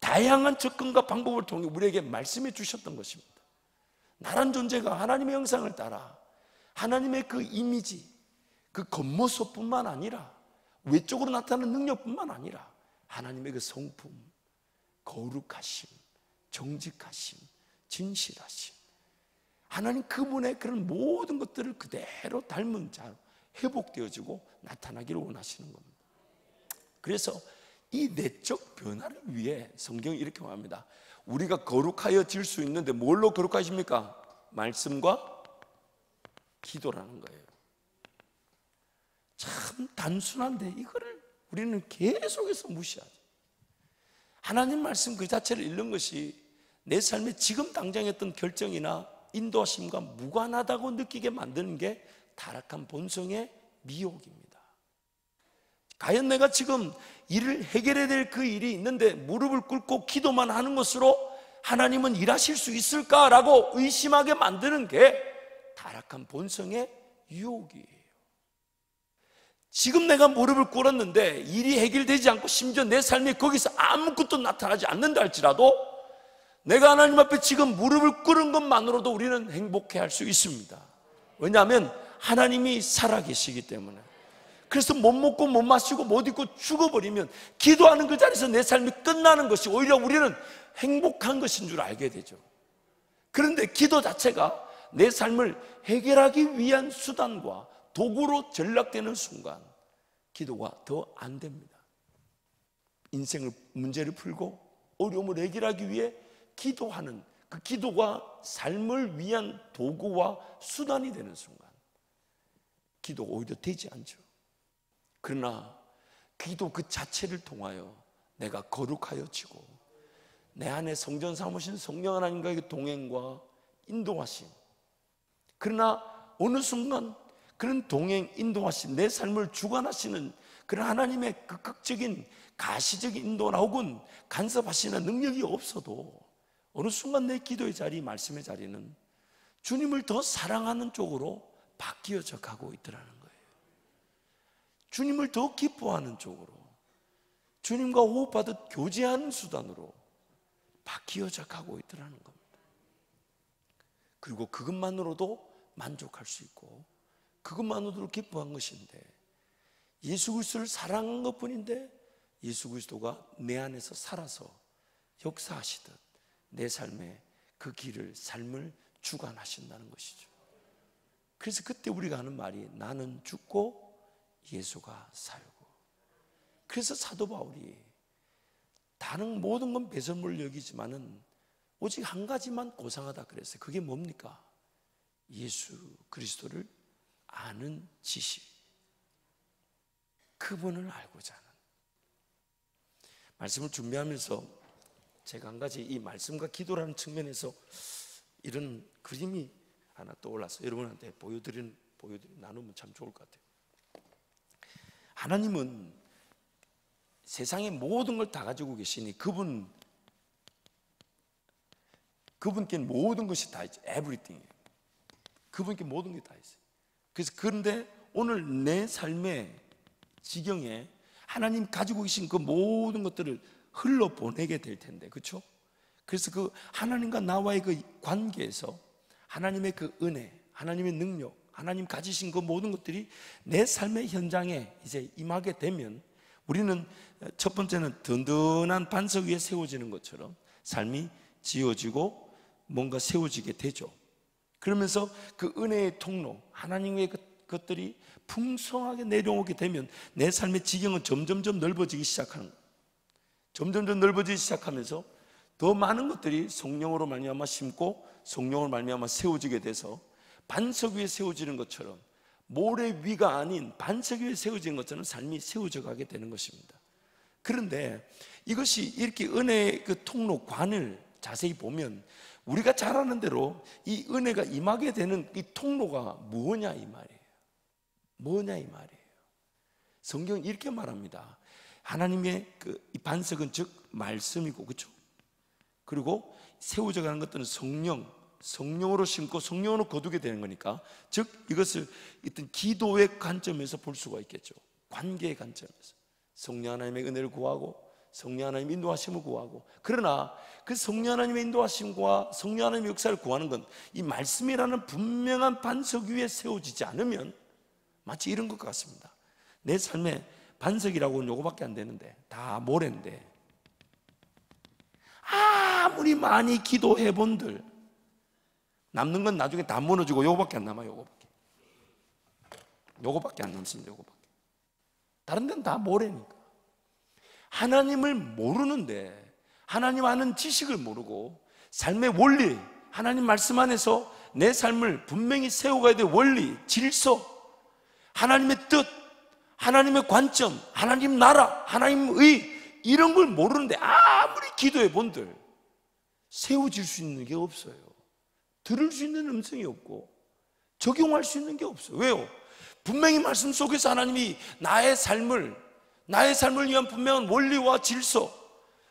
다양한 접근과 방법을 통해 우리에게 말씀해 주셨던 것입니다. 나란 존재가 하나님의 형상을 따라 하나님의 그 이미지, 그 겉모습뿐만 아니라 외적으로 나타나는 능력뿐만 아니라 하나님의 그 성품, 거룩하심, 정직하심, 진실하심, 하나님 그분의 그런 모든 것들을 그대로 닮은 자로 회복되어지고 나타나기를 원하시는 겁니다. 그래서 이 내적 변화를 위해 성경이 이렇게 말합니다. 우리가 거룩하여질 수 있는데 뭘로 거룩하십니까? 말씀과 기도라는 거예요. 참 단순한데 이거를 우리는 계속해서 무시하죠. 하나님 말씀 그 자체를 읽는 것이 내 삶에 지금 당장 했던 결정이나 인도하심과 무관하다고 느끼게 만드는 게 타락한 본성의 미혹입니다. 과연 내가 지금 일을 해결해야 될 그 일이 있는데 무릎을 꿇고 기도만 하는 것으로 하나님은 일하실 수 있을까라고 의심하게 만드는 게 타락한 본성의 유혹이에요. 지금 내가 무릎을 꿇었는데 일이 해결되지 않고 심지어 내 삶에 거기서 아무것도 나타나지 않는다 할지라도 내가 하나님 앞에 지금 무릎을 꿇은 것만으로도 우리는 행복해할 수 있습니다. 왜냐하면 하나님이 살아계시기 때문에. 그래서 못 먹고 못 마시고 못 입고 죽어버리면 기도하는 그 자리에서 내 삶이 끝나는 것이 오히려 우리는 행복한 것인 줄 알게 되죠. 그런데 기도 자체가 내 삶을 해결하기 위한 수단과 도구로 전락되는 순간 기도가 더 안 됩니다. 인생을 문제를 풀고 어려움을 해결하기 위해 기도하는 그 기도가 삶을 위한 도구와 수단이 되는 순간 기도가 오히려 되지 않죠. 그러나 기도 그 자체를 통하여 내가 거룩하여지고 내 안에 성전 삼으신 성령 하나님과의 동행과 인도하심, 그러나 어느 순간 그런 동행 인도하심, 내 삶을 주관하시는 그런 하나님의 극적인 가시적인 인도나 혹은 간섭하시는 능력이 없어도 어느 순간 내 기도의 자리, 말씀의 자리는 주님을 더 사랑하는 쪽으로 바뀌어져 가고 있더라는 거예요. 주님을 더 기뻐하는 쪽으로, 주님과 호흡하듯 교제하는 수단으로 바뀌어져 가고 있더라는 겁니다. 그리고 그것만으로도 만족할 수 있고 그것만으로도 기뻐한 것인데, 예수 그리스도를 사랑한 것뿐인데 예수 그리스도가 내 안에서 살아서 역사하시듯 내 삶에 그 길을, 삶을 주관하신다는 것이죠. 그래서 그때 우리가 하는 말이 나는 죽고 예수가 살고. 그래서 사도 바울이 다른 모든 건 배설물로 여기지만은 오직 한 가지만 고상하다 그랬어요. 그게 뭡니까? 예수 그리스도를 아는 지식, 그분을 알고자 하는. 말씀을 준비하면서 제가 한 가지 이 말씀과 기도라는 측면에서 이런 그림이 하나 떠올라서 여러분한테 나누면 참 좋을 것 같아요. 하나님은 세상의 모든 걸 다 가지고 계시니 그분께 모든 것이 다 있죠. everything. 그분께 모든 게 다 있어요. 그래서 그런데 오늘 내 삶의 지경에 하나님 가지고 계신 그 모든 것들을 흘러보내게 될 텐데, 그렇죠? 그래서 그 하나님과 나와의 그 관계에서 하나님의 그 은혜, 하나님의 능력, 하나님 가지신 그 모든 것들이 내 삶의 현장에 이제 임하게 되면 우리는 첫 번째는 든든한 반석 위에 세워지는 것처럼 삶이 지어지고 뭔가 세워지게 되죠. 그러면서 그 은혜의 통로, 하나님의 것들이 풍성하게 내려오게 되면 내 삶의 지경은 점점점 넓어지기 시작하는 거예요. 점점점 넓어지기 시작하면서 더 많은 것들이 성령으로 말미암아 심고 성령으로 말미암아 세워지게 돼서 반석 위에 세워지는 것처럼, 모래 위가 아닌 반석 위에 세워지는 것처럼 삶이 세워져 가게 되는 것입니다. 그런데 이것이 이렇게 은혜의 그 통로관을 자세히 보면 우리가 잘 아는 대로 이 은혜가 임하게 되는 이 통로가 뭐냐 이 말이에요. 뭐냐 이 말이에요. 성경은 이렇게 말합니다. 하나님의 이 반석은 즉 말씀이고, 그렇죠? 그리고 세워져 가는 것들은 성령으로 심고 성령으로 거두게 되는 거니까, 즉 이것을 어떤 기도의 관점에서 볼 수가 있겠죠. 관계의 관점에서 성령 하나님의 은혜를 구하고 성령 하나님의 인도하심을 구하고, 그러나 그 성령 하나님의 인도하심과 성령 하나님의 역사를 구하는 건 이 말씀이라는 분명한 반석 위에 세워지지 않으면 마치 이런 것 같습니다. 내 삶의 반석이라고는 요거밖에 안 되는데 다 모래인데, 아무리 많이 기도해 본들 남는 건 나중에 다 무너지고 요거밖에 안 남아요. 요거밖에 안 남습니다. 요거밖에. 다른 데는 다 모래니까. 하나님을 모르는데, 하나님 아는 지식을 모르고 삶의 원리, 하나님 말씀 안에서 내 삶을 분명히 세워가야 될 원리, 질서, 하나님의 뜻, 하나님의 관점, 하나님 나라, 하나님의 이런 걸 모르는데 아무리 기도해 본들 세워질 수 있는 게 없어요. 들을 수 있는 음성이 없고 적용할 수 있는 게 없어요. 왜요? 분명히 말씀 속에서 하나님이 나의 삶을 위한 분명한 원리와 질서,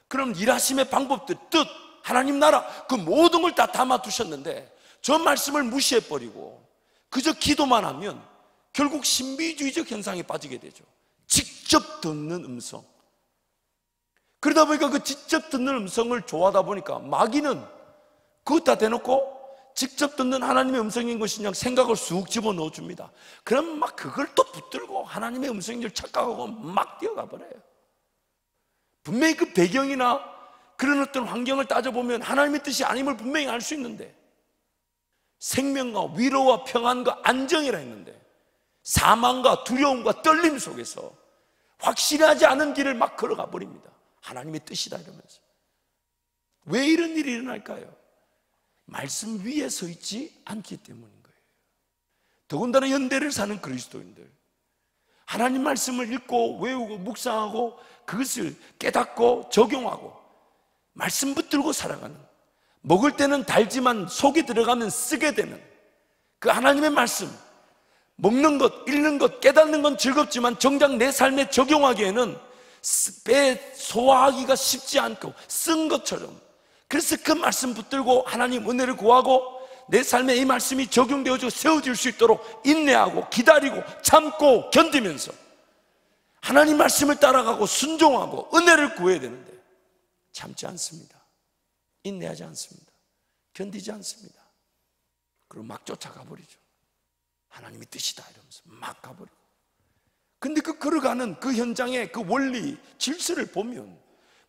그럼 일하심의 방법들, 뜻, 하나님 나라, 그 모든 걸 다 담아두셨는데 저 말씀을 무시해버리고 그저 기도만 하면 결국 신비주의적 현상에 빠지게 되죠. 직접 듣는 음성. 그러다 보니까 그 직접 듣는 음성을 좋아하다 보니까 마귀는 그것 다 대놓고 직접 듣는 하나님의 음성인 것이 그냥 생각을 쑥 집어넣어 줍니다. 그럼 막 그걸 또 붙들고 하나님의 음성인 줄 착각하고 막 뛰어가 버려요. 분명히 그 배경이나 그런 어떤 환경을 따져보면 하나님의 뜻이 아님을 분명히 알 수 있는데, 생명과 위로와 평안과 안정이라 했는데 사망과 두려움과 떨림 속에서 확실하지 않은 길을 막 걸어가 버립니다. 하나님의 뜻이다 이러면서. 왜 이런 일이 일어날까요? 말씀 위에 서 있지 않기 때문인 거예요. 더군다나 현대를 사는 그리스도인들, 하나님 말씀을 읽고 외우고 묵상하고 그것을 깨닫고 적용하고 말씀 붙들고 살아가는, 먹을 때는 달지만 속에 들어가면 쓰게 되는 그 하나님의 말씀, 먹는 것, 읽는 것, 깨닫는 건 즐겁지만 정작 내 삶에 적용하기에는 배 소화하기가 쉽지 않고 쓴 것처럼. 그래서 그 말씀 붙들고 하나님 은혜를 구하고 내 삶에 이 말씀이 적용되어지고 세워질 수 있도록 인내하고 기다리고 참고 견디면서 하나님 말씀을 따라가고 순종하고 은혜를 구해야 되는데 참지 않습니다. 인내하지 않습니다. 견디지 않습니다. 그리고 막 쫓아가 버리죠. 하나님의 뜻이다 이러면서 막 가버리고. 근데 그 걸어가는 그 현장의 그 원리, 질서를 보면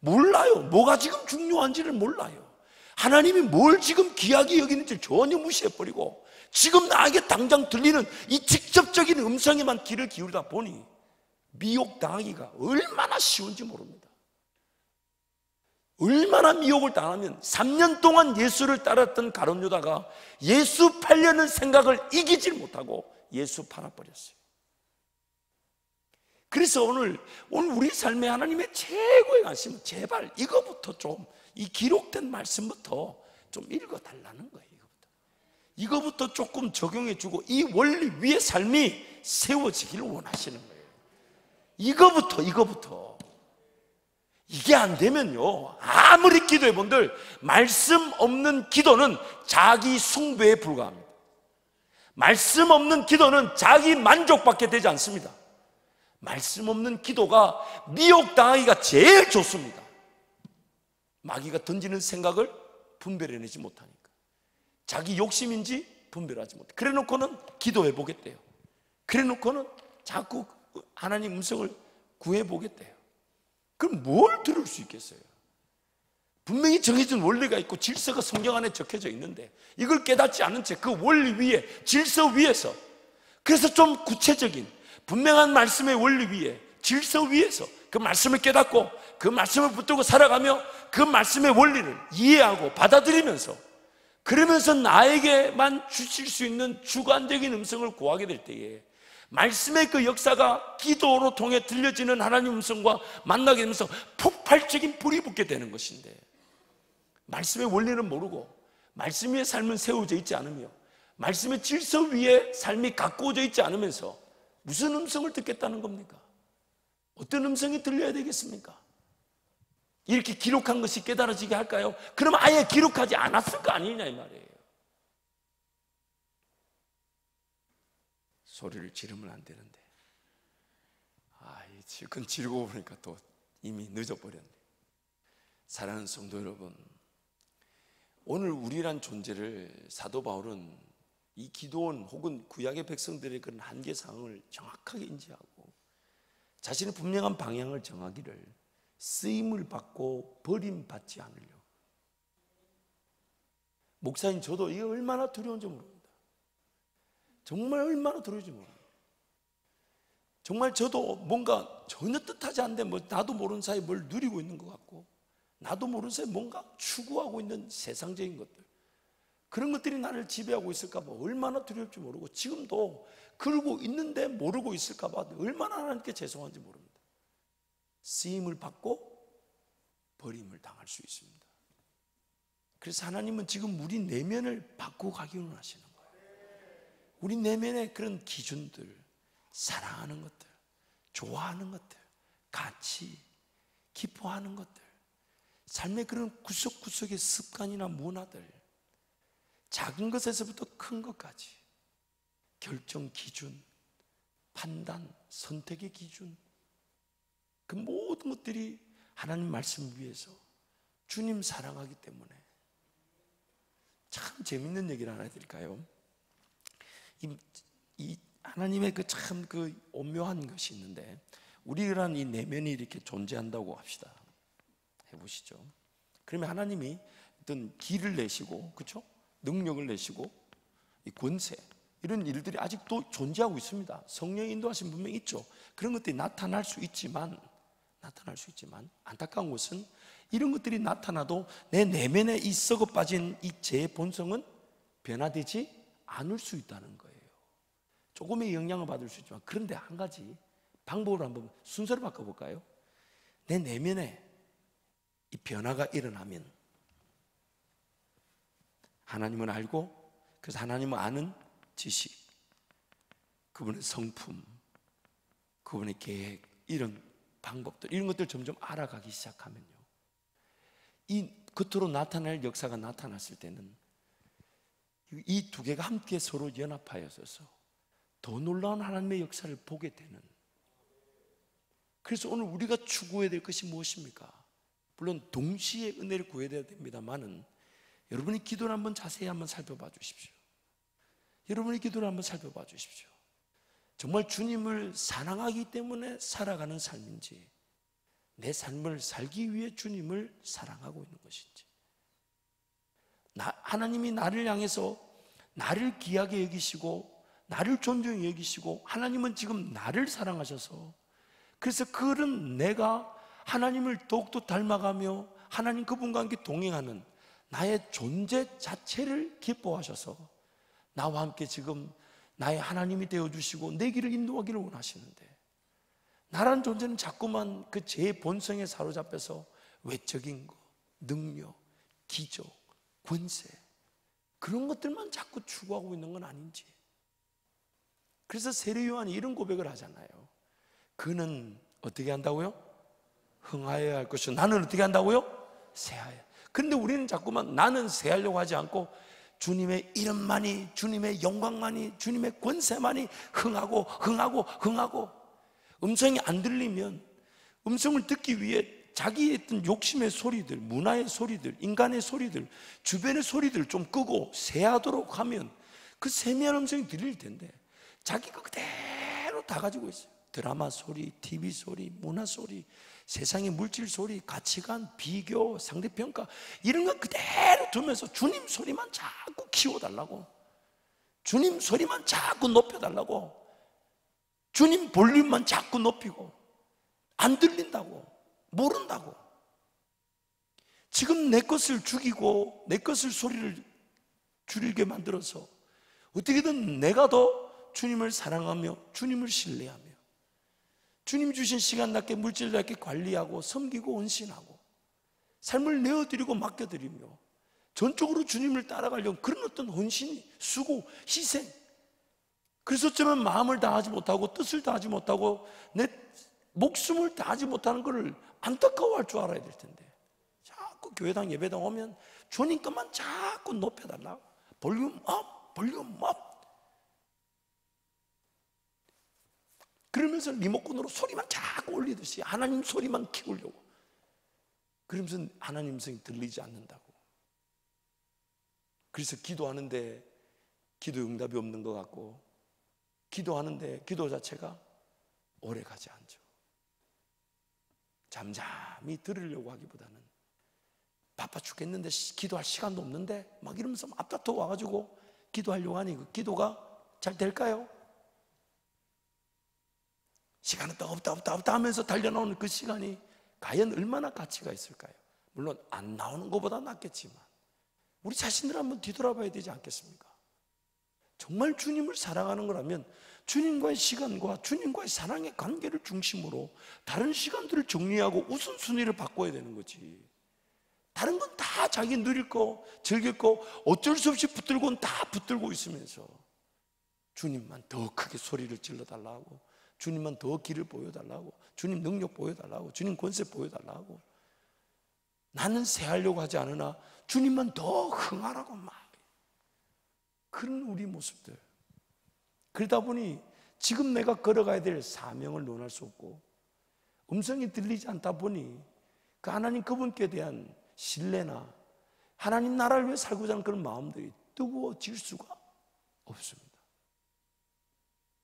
몰라요. 뭐가 지금 중요한지를 몰라요. 하나님이 뭘 지금 귀하게 여기는지 전혀 무시해버리고 지금 나에게 당장 들리는 이 직접적인 음성에만 귀를 기울이다 보니 미혹당하기가 얼마나 쉬운지 모릅니다. 얼마나 미혹을 당하면 3년 동안 예수를 따랐던 가룟 유다가 예수 팔려는 생각을 이기질 못하고 예수 팔아버렸어요. 그래서 오늘 우리 삶에 하나님의 최고의 관심은 제발 이거부터 좀, 이 기록된 말씀부터 좀 읽어달라는 거예요. 이거부터 조금 적용해주고 이 원리 위에 삶이 세워지기를 원하시는 거예요. 이거부터 이게 안 되면요, 아무리 기도해본들 말씀 없는 기도는 자기 숭배에 불과합니다. 말씀 없는 기도는 자기 만족밖에 되지 않습니다. 말씀 없는 기도가 미혹당하기가 제일 좋습니다. 마귀가 던지는 생각을 분별해내지 못하니까, 자기 욕심인지 분별하지 못해. 그래 놓고는 기도해 보겠대요. 그래 놓고는 자꾸 하나님 음성을 구해 보겠대요. 그럼 뭘 들을 수 있겠어요? 분명히 정해진 원리가 있고 질서가 성경 안에 적혀져 있는데 이걸 깨닫지 않은 채 그 원리 위에, 질서 위에서, 그래서 좀 구체적인 분명한 말씀의 원리 위에, 질서 위에서 그 말씀을 깨닫고 그 말씀을 붙들고 살아가며 그 말씀의 원리를 이해하고 받아들이면서, 그러면서 나에게만 주실 수 있는 주관적인 음성을 구하게 될 때에 말씀의 그 역사가 기도로 통해 들려지는 하나님 음성과 만나게 되면서 폭발적인 불이 붙게 되는 것인데, 말씀의 원리는 모르고 말씀 위에 삶은 세워져 있지 않으며 말씀의 질서 위에 삶이 가꾸어져 있지 않으면서 무슨 음성을 듣겠다는 겁니까? 어떤 음성이 들려야 되겠습니까? 이렇게 기록한 것이 깨달아지게 할까요? 그러면 아예 기록하지 않았을 거 아니냐 이 말이에요. 소리를 지르면 안 되는데, 실컷 지르고 보니까 또 이미 늦어버렸네. 사랑하는 성도 여러분, 오늘 우리란 존재를 사도 바울은 이 기도원 혹은 구약의 백성들의 그런 한계사항을 정확하게 인지하고 자신의 분명한 방향을 정하기를, 쓰임을 받고 버림받지 않으려. 목사님, 저도 이게 얼마나 두려운지 모릅니다. 정말 얼마나 두려운지 모릅니다. 정말 저도 뭔가 전혀 뜻하지 않는데 나도 모르는 사이에 뭘 누리고 있는 것 같고, 나도 모르는 사이에 뭔가 추구하고 있는 세상적인 것들, 그런 것들이 나를 지배하고 있을까 봐 얼마나 두려울지 모르고, 지금도 그러고 있는데 모르고 있을까 봐 얼마나 하나님께 죄송한지 모릅니다. 쓰임을 받고 버림을 당할 수 있습니다. 그래서 하나님은 지금 우리 내면을 바꾸고 가기를 원하시는 거예요. 우리 내면의 그런 기준들, 사랑하는 것들, 좋아하는 것들, 가치, 기뻐하는 것들, 삶의 그런 구석구석의 습관이나 문화들, 작은 것에서부터 큰 것까지 결정 기준, 판단, 선택의 기준, 그 모든 것들이 하나님 말씀 위에서 주님 사랑하기 때문에. 참 재밌는 얘기를 하나 해드릴까요? 이 하나님의 그 참 그 오묘한 것이 있는데, 우리란 이 내면이 이렇게 존재한다고 합시다. 해보시죠. 그러면 하나님이 어떤 길을 내시고, 그렇죠? 능력을 내시고, 이 권세, 이런 일들이 아직도 존재하고 있습니다. 성령의 인도하심 분명히 있죠. 그런 것들이 나타날 수 있지만 안타까운 것은 이런 것들이 나타나도 내 내면에 이 썩어 빠진 이 제 본성은 변화되지 않을 수 있다는 거예요. 조금의 영향을 받을 수 있지만, 그런데 한 가지 방법을 한번 순서를 바꿔볼까요? 내 내면에 이 변화가 일어나면 하나님을 알고, 그래서 하나님을 아는 지식, 그분의 성품, 그분의 계획, 이런 방법들, 이런 것들 점점 알아가기 시작하면요, 이 겉으로 나타날 역사가 나타났을 때는 이 두 개가 함께 서로 연합하여서 더 놀라운 하나님의 역사를 보게 되는. 그래서 오늘 우리가 추구해야 될 것이 무엇입니까? 물론 동시에 은혜를 구해야 됩니다만은, 여러분이 기도를 한번 자세히 한번 살펴봐 주십시오. 여러분의 기도를 한번 살펴봐 주십시오. 정말 주님을 사랑하기 때문에 살아가는 삶인지, 내 삶을 살기 위해 주님을 사랑하고 있는 것인지, 하나님이 나를 향해서 나를 귀하게 여기시고 나를 존중히 여기시고, 하나님은 지금 나를 사랑하셔서, 그래서 그런 내가 하나님을 더욱더 닮아가며 하나님 그분과 함께 동행하는 나의 존재 자체를 기뻐하셔서 나와 함께 지금 나의 하나님이 되어주시고 내 길을 인도하기를 원하시는데, 나란 존재는 자꾸만 그 제 본성에 사로잡혀서 외적인 거, 능력, 기적, 권세, 그런 것들만 자꾸 추구하고 있는 건 아닌지. 그래서 세례 요한이 이런 고백을 하잖아요. 그는 어떻게 한다고요? 흥하여야 할 것이요, 나는 어떻게 한다고요? 새하여. 그런데 우리는 자꾸만 나는 새하려고 하지 않고 주님의 이름만이, 주님의 영광만이, 주님의 권세만이 흥하고 음성이 안 들리면, 음성을 듣기 위해 자기의 어떤 욕심의 소리들, 문화의 소리들, 인간의 소리들, 주변의 소리들 좀 끄고 새하도록 하면 그 세미한 음성이 들릴 텐데, 자기가 그대로 다 가지고 있어요. 드라마 소리, TV 소리, 문화 소리, 세상의 물질 소리, 가치관, 비교, 상대평가, 이런 거 그대로 두면서 주님 소리만 자꾸 키워달라고, 주님 소리만 자꾸 높여달라고, 주님 볼륨만 자꾸 높이고, 안 들린다고, 모른다고. 지금 내 것을 죽이고 내 것을 소리를 줄이게 만들어서 어떻게든 내가 더 주님을 사랑하며 주님을 신뢰하며 주님 주신 시간답게 물질답게 관리하고 섬기고 헌신하고 삶을 내어드리고 맡겨드리며 전적으로 주님을 따라가려는 그런 어떤 헌신, 수고, 희생. 그래서 어쩌면 마음을 다하지 못하고 뜻을 다하지 못하고 내 목숨을 다하지 못하는 것을 안타까워할 줄 알아야 될 텐데, 자꾸 교회당 예배당 오면 주님 것만 자꾸 높여달라고, 볼륨 업, 볼륨 업, 그러면서 리모컨으로 소리만 자꾸 올리듯이 하나님 소리만 키우려고, 그러면서 하나님 음성이 들리지 않는다고. 그래서 기도하는데 기도 응답이 없는 것 같고, 기도하는데 기도 자체가 오래 가지 않죠. 잠잠히 들으려고 하기보다는 바빠 죽겠는데 기도할 시간도 없는데 막 이러면서 앞다퉈 와가지고 기도하려고 하니 그 기도가 잘 될까요? 시간 없다 하면서 달려나오는 그 시간이 과연 얼마나 가치가 있을까요? 물론 안 나오는 것보다 낫겠지만 우리 자신들 한번 뒤돌아봐야 되지 않겠습니까? 정말 주님을 사랑하는 거라면 주님과의 시간과 주님과의 사랑의 관계를 중심으로 다른 시간들을 정리하고 우선순위를 바꿔야 되는 거지. 다른 건 다 자기 누릴 거, 즐길 거 어쩔 수 없이 붙들고는 다 붙들고 있으면서 주님만 더 크게 소리를 질러달라고, 주님만 더 길을 보여달라고, 주님 능력 보여달라고, 주님 권세 보여달라고, 나는 새하려고 하지 않으나 주님만 더 흥하라고 막, 그런 우리 모습들. 그러다 보니 지금 내가 걸어가야 될 사명을 논할 수 없고, 음성이 들리지 않다 보니 그 하나님 그분께 대한 신뢰나 하나님 나라를 위해 살고자 하는 그런 마음들이 뜨거워질 수가 없습니다.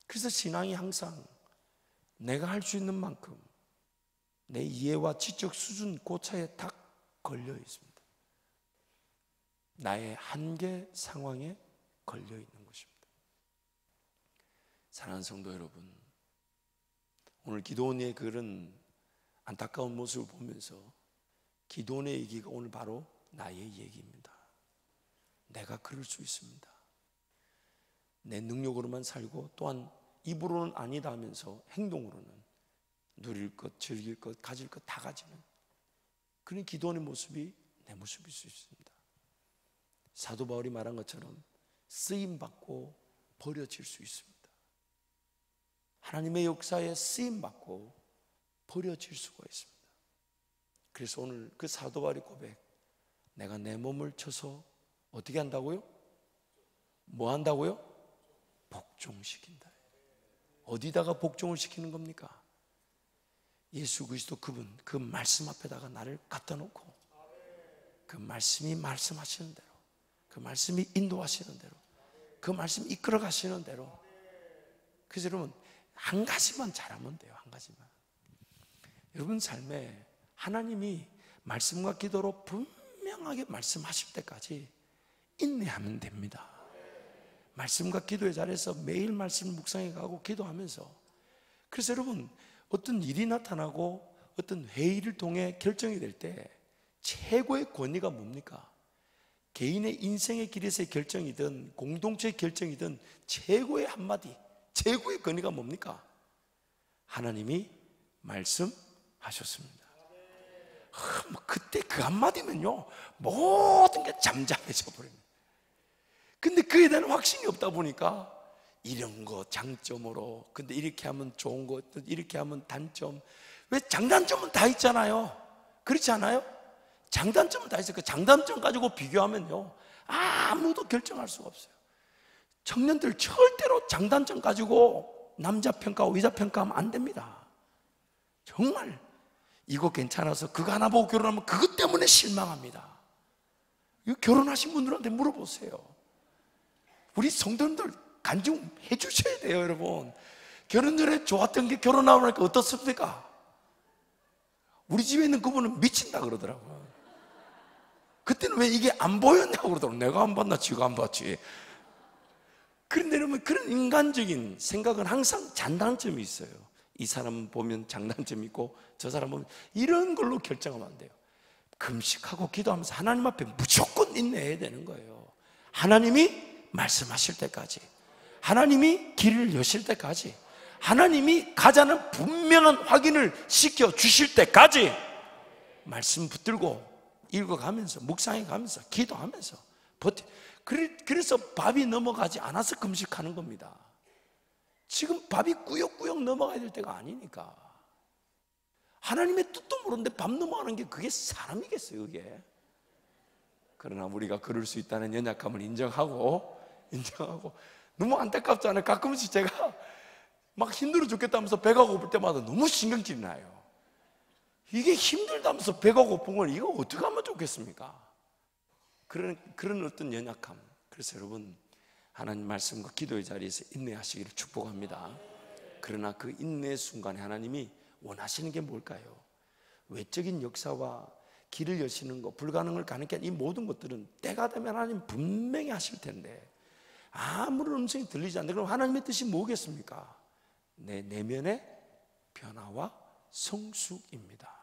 그래서 신앙이 항상 내가 할 수 있는 만큼 내 이해와 지적 수준 고차에 딱 걸려 있습니다. 나의 한계 상황에 걸려 있는 것입니다. 사랑하는 성도 여러분, 오늘 기도원의 그런 안타까운 모습을 보면서 기도원의 얘기가 오늘 바로 나의 얘기입니다. 내가 그럴 수 있습니다. 내 능력으로만 살고 또한 입으로는 아니다 하면서 행동으로는 누릴 것, 즐길 것, 가질 것 다 가지는 그런 기도원의 모습이 내 모습일 수 있습니다. 사도 바울이 말한 것처럼 쓰임받고 버려질 수 있습니다. 하나님의 역사에 쓰임받고 버려질 수가 있습니다. 그래서 오늘 그 사도 바울의 고백, 내가 내 몸을 쳐서 어떻게 한다고요? 뭐 한다고요? 복종시킨다. 어디다가 복종을 시키는 겁니까? 예수 그리스도 그분, 그 말씀 앞에다가 나를 갖다 놓고 그 말씀이 말씀하시는 대로, 그 말씀이 인도하시는 대로, 그 말씀이 이끌어 가시는 대로. 그래서 여러분 한 가지만 잘하면 돼요. 한 가지만. 여러분 삶에 하나님이 말씀과 기도로 분명하게 말씀하실 때까지 인내하면 됩니다. 말씀과 기도의 자리에서 매일 말씀 묵상해 가고 기도하면서. 그래서 여러분 어떤 일이 나타나고 어떤 회의를 통해 결정이 될 때 최고의 권위가 뭡니까? 개인의 인생의 길에서의 결정이든 공동체의 결정이든 최고의 한마디, 최고의 권위가 뭡니까? 하나님이 말씀하셨습니다. 그때 그 한마디면요 모든 게 잠잠해져 버립니다. 근데 그에 대한 확신이 없다 보니까 이런 거 장점으로, 근데 이렇게 하면 좋은 거, 이렇게 하면 단점. 왜 장단점은 다 있잖아요. 그렇지 않아요? 장단점은 다 있어요. 그 장단점 가지고 비교하면요 아무도 결정할 수가 없어요. 청년들 절대로 장단점 가지고 남자 평가하고 여자 평가하면 안 됩니다. 정말 이거 괜찮아서 그거 하나 보고 결혼하면 그것 때문에 실망합니다. 이거 결혼하신 분들한테 물어보세요. 우리 성도님들 간증해 주셔야 돼요. 여러분 결혼 전에 좋았던 게 결혼하고 나니까 어떻습니까? 우리 집에 있는 그분은 미친다 그러더라고요. 그때는 왜 이게 안 보였냐고 그러더라고요. 내가 안 봤나 지가 안 봤지. 그런데 여러분 그런 인간적인 생각은 항상 장단점이 있어요. 이 사람 보면 장단점이 있고 저 사람 보면, 이런 걸로 결정하면 안 돼요. 금식하고 기도하면서 하나님 앞에 무조건 인내해야 되는 거예요. 하나님이 말씀하실 때까지, 하나님이 길을 여실 때까지, 하나님이 가자는 분명한 확인을 시켜 주실 때까지 말씀 붙들고 읽어가면서 묵상해 가면서 기도하면서 버텨. 그래서 밥이 넘어가지 않아서 금식하는 겁니다. 지금 밥이 꾸역꾸역 넘어가야 될 때가 아니니까. 하나님의 뜻도 모르는데 밥 넘어가는 게 그게 사람이겠어요, 그게. 그러나 우리가 그럴 수 있다는 연약함을 인정하고 너무 안타깝잖아요. 가끔씩 제가 막 힘들어 죽겠다면서 배가 고플 때마다 너무 신경질이 나요. 이게 힘들다면서 배가 고픈 걸 이거 어떻게 하면 좋겠습니까? 그런 어떤 연약함. 그래서 여러분 하나님 말씀과 기도의 자리에서 인내하시기를 축복합니다. 그러나 그 인내의 순간에 하나님이 원하시는 게 뭘까요? 외적인 역사와 길을 여시는 것, 불가능을 가능케 하는 이 모든 것들은 때가 되면 하나님 분명히 하실 텐데 아무런 음성이 들리지 않는다. 그럼 하나님의 뜻이 뭐겠습니까? 내 내면의 변화와 성숙입니다.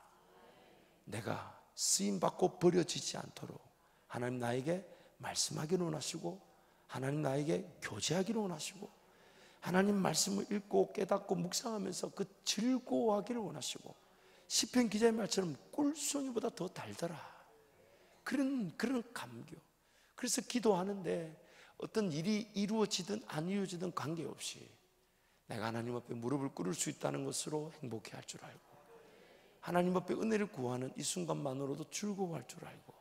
내가 쓰임받고 버려지지 않도록 하나님 나에게 말씀하기를 원하시고, 하나님 나에게 교제하기를 원하시고, 하나님 말씀을 읽고 깨닫고 묵상하면서 그 즐거워하기를 원하시고, 시편 기자의 말처럼 꿀송이보다 더 달더라, 그런 감격. 그래서 기도하는데 어떤 일이 이루어지든 안 이루어지든 관계없이 내가 하나님 앞에 무릎을 꿇을 수 있다는 것으로 행복해할 줄 알고, 하나님 앞에 은혜를 구하는 이 순간만으로도 즐거워할 줄 알고,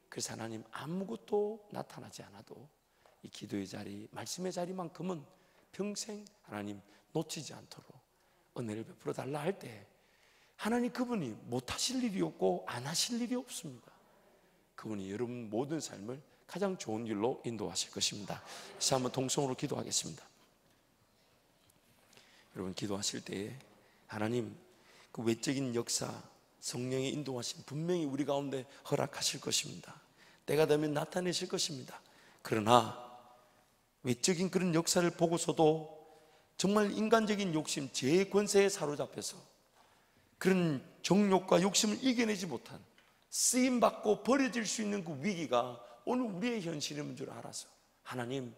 그래서 하나님 아무것도 나타나지 않아도 이 기도의 자리, 말씀의 자리만큼은 평생 하나님 놓치지 않도록 은혜를 베풀어 달라 할 때 하나님 그분이 못하실 일이 없고 안 하실 일이 없습니다. 그분이 여러분 모든 삶을 가장 좋은 길로 인도하실 것입니다. 그래서 한번 동성으로 기도하겠습니다. 여러분 기도하실 때에 하나님 그 외적인 역사, 성령의 인도하심 분명히 우리 가운데 허락하실 것입니다. 때가 되면 나타내실 것입니다. 그러나 외적인 그런 역사를 보고서도 정말 인간적인 욕심, 죄의 권세에 사로잡혀서 그런 정욕과 욕심을 이겨내지 못한, 쓰임받고 버려질 수 있는 그 위기가 오늘 우리의 현실인 줄 알아서 하나님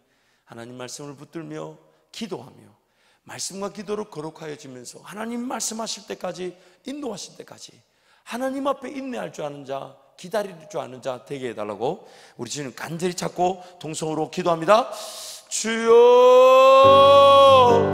말씀을 붙들며 기도하며 말씀과 기도로 거룩하여지면서 하나님 말씀하실 때까지, 인도하실 때까지 하나님 앞에 인내할 줄 아는 자, 기다릴 줄 아는 자 되게 해달라고 우리 주님 간절히 찾고 동성으로 기도합니다. 주여.